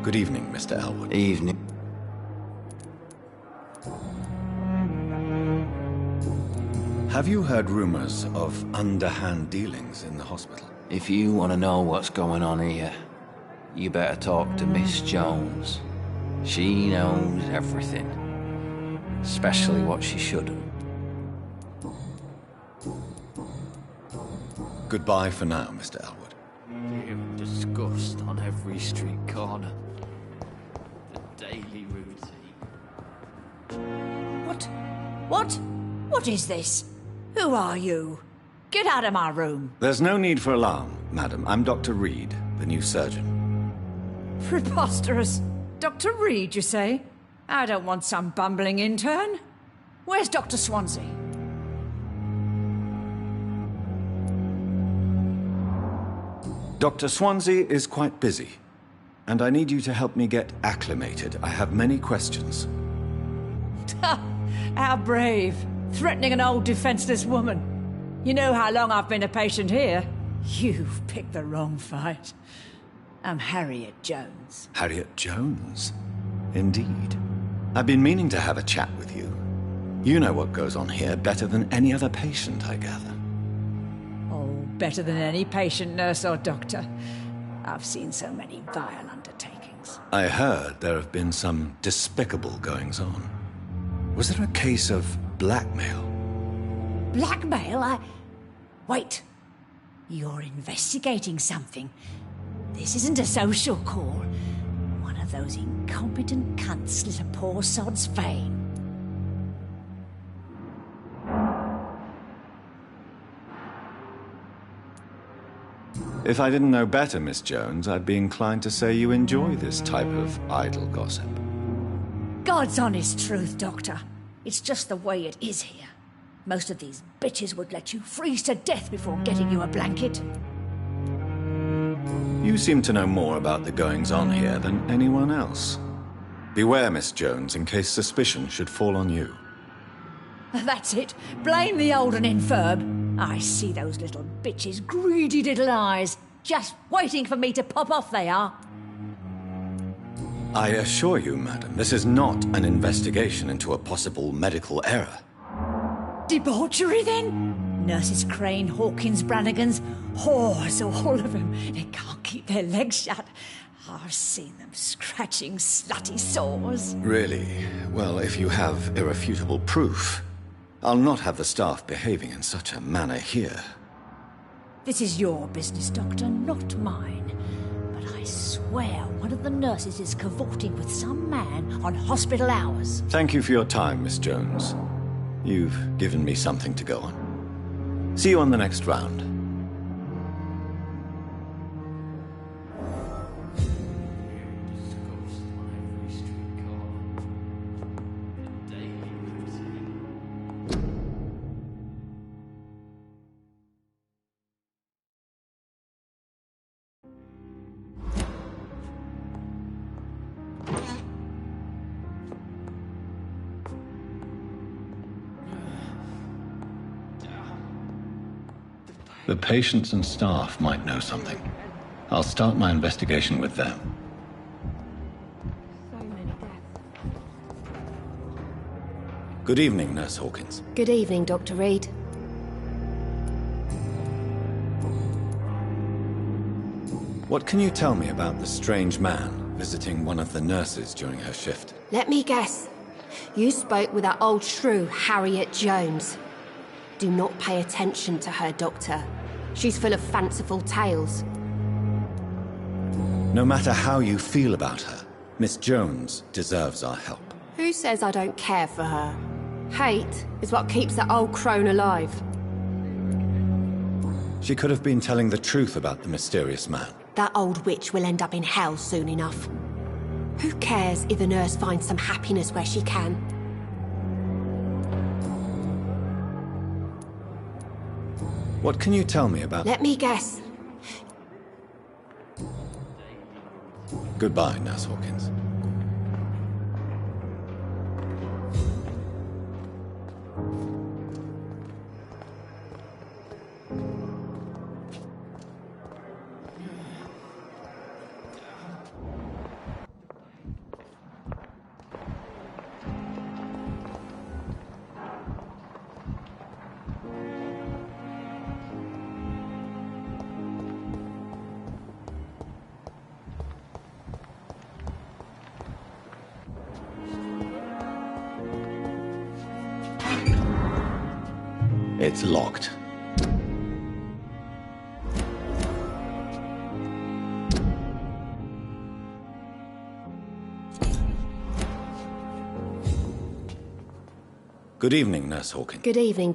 Good evening, Mr. Elwood. Evening. Have you heard rumors of underhand dealings in the hospital? If you want to know what's going on here, you better talk to Miss Jones. She knows everything. Especially what she shouldn't. Goodbye for now, Mr. Elwood. Fear and disgust on every street corner. The daily routine. What is this? Who are you? Get out of my room. There's no need for alarm, madam. I'm Dr. Reed, the new surgeon. Preposterous. Dr. Reed, you say? I don't want some bumbling intern. Where's Dr. Swansea? Dr. Swansea is quite busy, and I need you to help me get acclimated. I have many questions. How brave. Threatening an old defenseless woman. You know how long I've been a patient here. You've picked the wrong fight. I'm Harriet Jones. Harriet Jones? Indeed. I've been meaning to have a chat with you. You know what goes on here better than any other patient, I gather. Oh, better than any patient, nurse or doctor. I've seen so many vile undertakings. I heard there have been some despicable goings-on. Was there a case of blackmail? Blackmail? Wait. You're investigating something. This isn't a social call. One of those incompetent cunts slit a poor sod's vein. If I didn't know better, Miss Jones, I'd be inclined to say you enjoy this type of idle gossip. God's honest truth, Doctor. It's just the way it is here. Most of these bitches would let you freeze to death before getting you a blanket. You seem to know more about the goings-on here than anyone else. Beware, Miss Jones, in case suspicion should fall on you. That's it. Blame the old and infirm. I see those little bitches' greedy little eyes. Just waiting for me to pop off they are. I assure you, madam, this is not an investigation into a possible medical error. Debauchery, then? Nurses Crane, Hawkins, Brannigans, whores, all of them. They can't keep their legs shut. I've seen them scratching slutty sores. Really? Well, if you have irrefutable proof, I'll not have the staff behaving in such a manner here. This is your business, Doctor, not mine. But I swear one of the nurses is cavorting with some man on hospital hours. Thank you for your time, Miss Jones. You've given me something to go on. See you on the next round. The patients and staff might know something. I'll start my investigation with them. Good evening, Nurse Hawkins. Good evening, Dr. Reed. What can you tell me about the strange man visiting one of the nurses during her shift? Let me guess. You spoke with that old shrew, Harriet Jones. Do not pay attention to her, Doctor. She's full of fanciful tales. No matter how you feel about her, Miss Jones deserves our help. Who says I don't care for her? Hate is what keeps that old crone alive. She could have been telling the truth about the mysterious man. That old witch will end up in hell soon enough. Who cares if the nurse finds some happiness where she can? What can you tell me about... Let me guess. Goodbye, Nurse Hawkins. It's locked. Good evening, Nurse Hawkins. Good evening,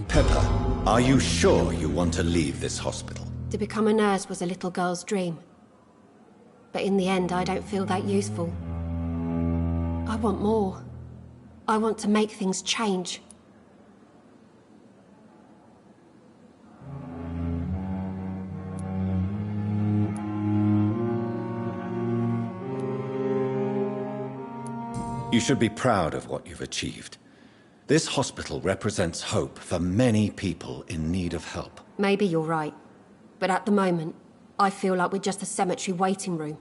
Pepper, are you sure you want to leave this hospital? To become a nurse was a little girl's dream. But in the end, I don't feel that useful. I want more. I want to make things change. You should be proud of what you've achieved. This hospital represents hope for many people in need of help. Maybe you're right. But at the moment, I feel like we're just a cemetery waiting room.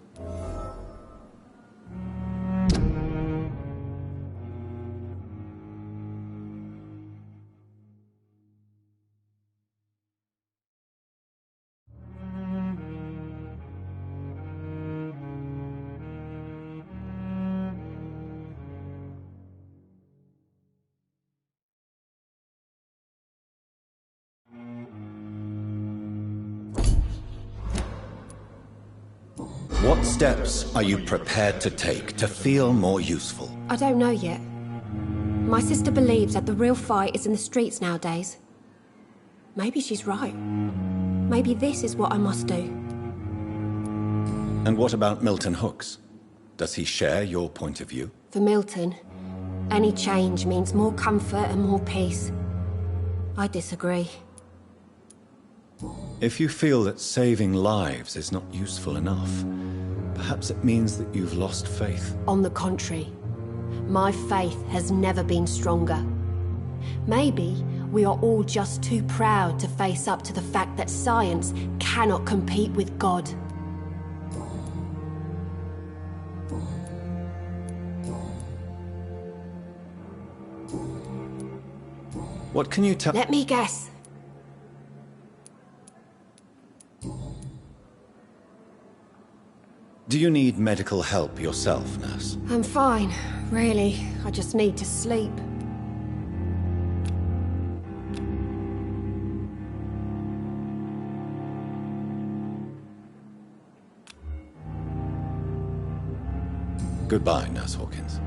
What steps are you prepared to take to feel more useful? I don't know yet. My sister believes that the real fight is in the streets nowadays. Maybe she's right. Maybe this is what I must do. And what about Milton Hooks? Does he share your point of view? For Milton, any change means more comfort and more peace. I disagree. If you feel that saving lives is not useful enough, perhaps it means that you've lost faith. On the contrary, my faith has never been stronger. Maybe we are all just too proud to face up to the fact that science cannot compete with God. What can you tell? Let me guess. Do you need medical help yourself, nurse? I'm fine, really. I just need to sleep. Goodbye, Nurse Hawkins.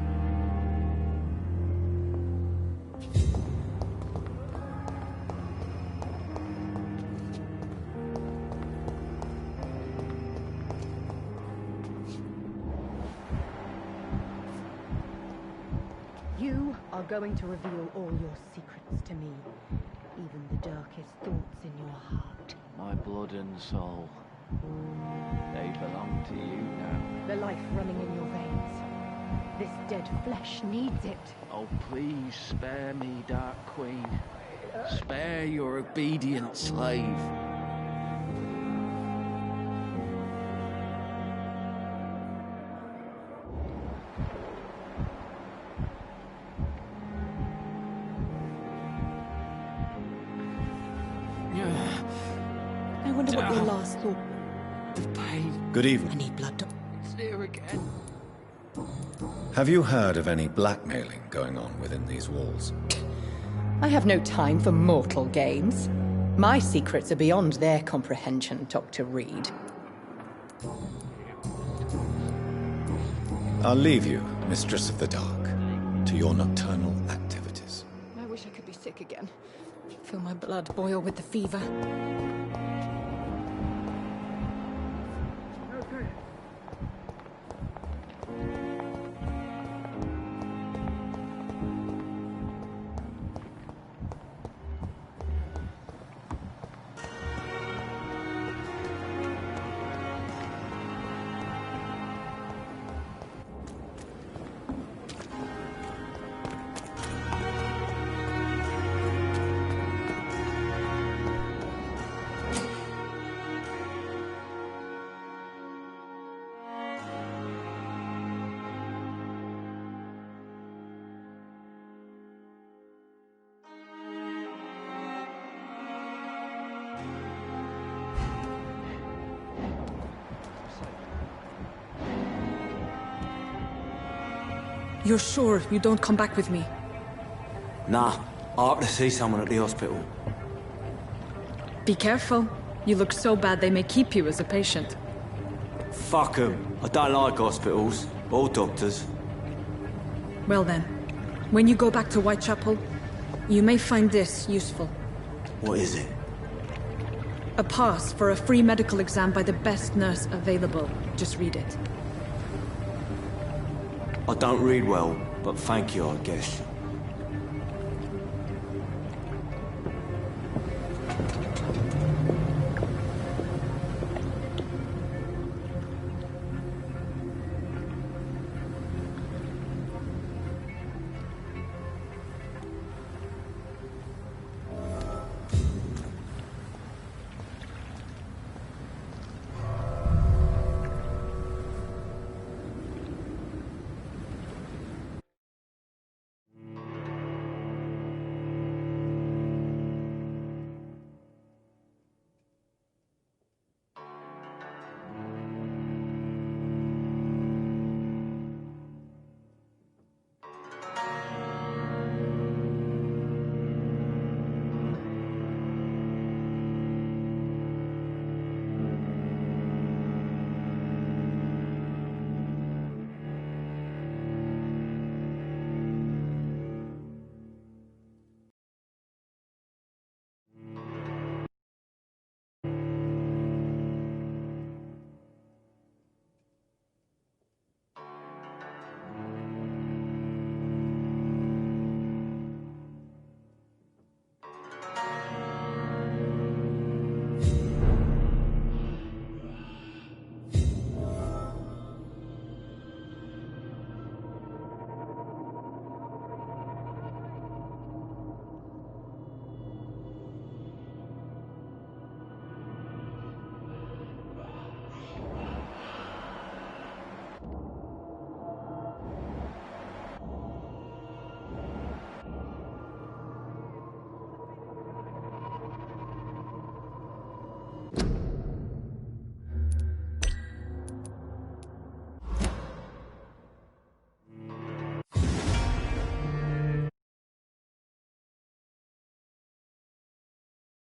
You are going to reveal all your secrets to me, even the darkest thoughts in your heart. My blood and soul, they belong to you now. The life running in your veins. This dead flesh needs it. Oh, please spare me, Dark Queen. Spare your obedient slave. I wonder what your last thought. The pain. Good evening. I need blood. It's here again. Have you heard of any blackmailing going on within these walls? I have no time for mortal games. My secrets are beyond their comprehension, Dr. Reed. I'll leave you, Mistress of the Dark, to your nocturnal activities. I wish I could be sick again. Feel my blood boil with the fever. You're sure you don't come back with me? Nah, I have to see someone at the hospital. Be careful. You look so bad they may keep you as a patient. Fuck 'em. I don't like hospitals, or doctors. Well then, when you go back to Whitechapel, you may find this useful. What is it? A pass for a free medical exam by the best nurse available. Just read it. I don't read well, but thank you, I guess.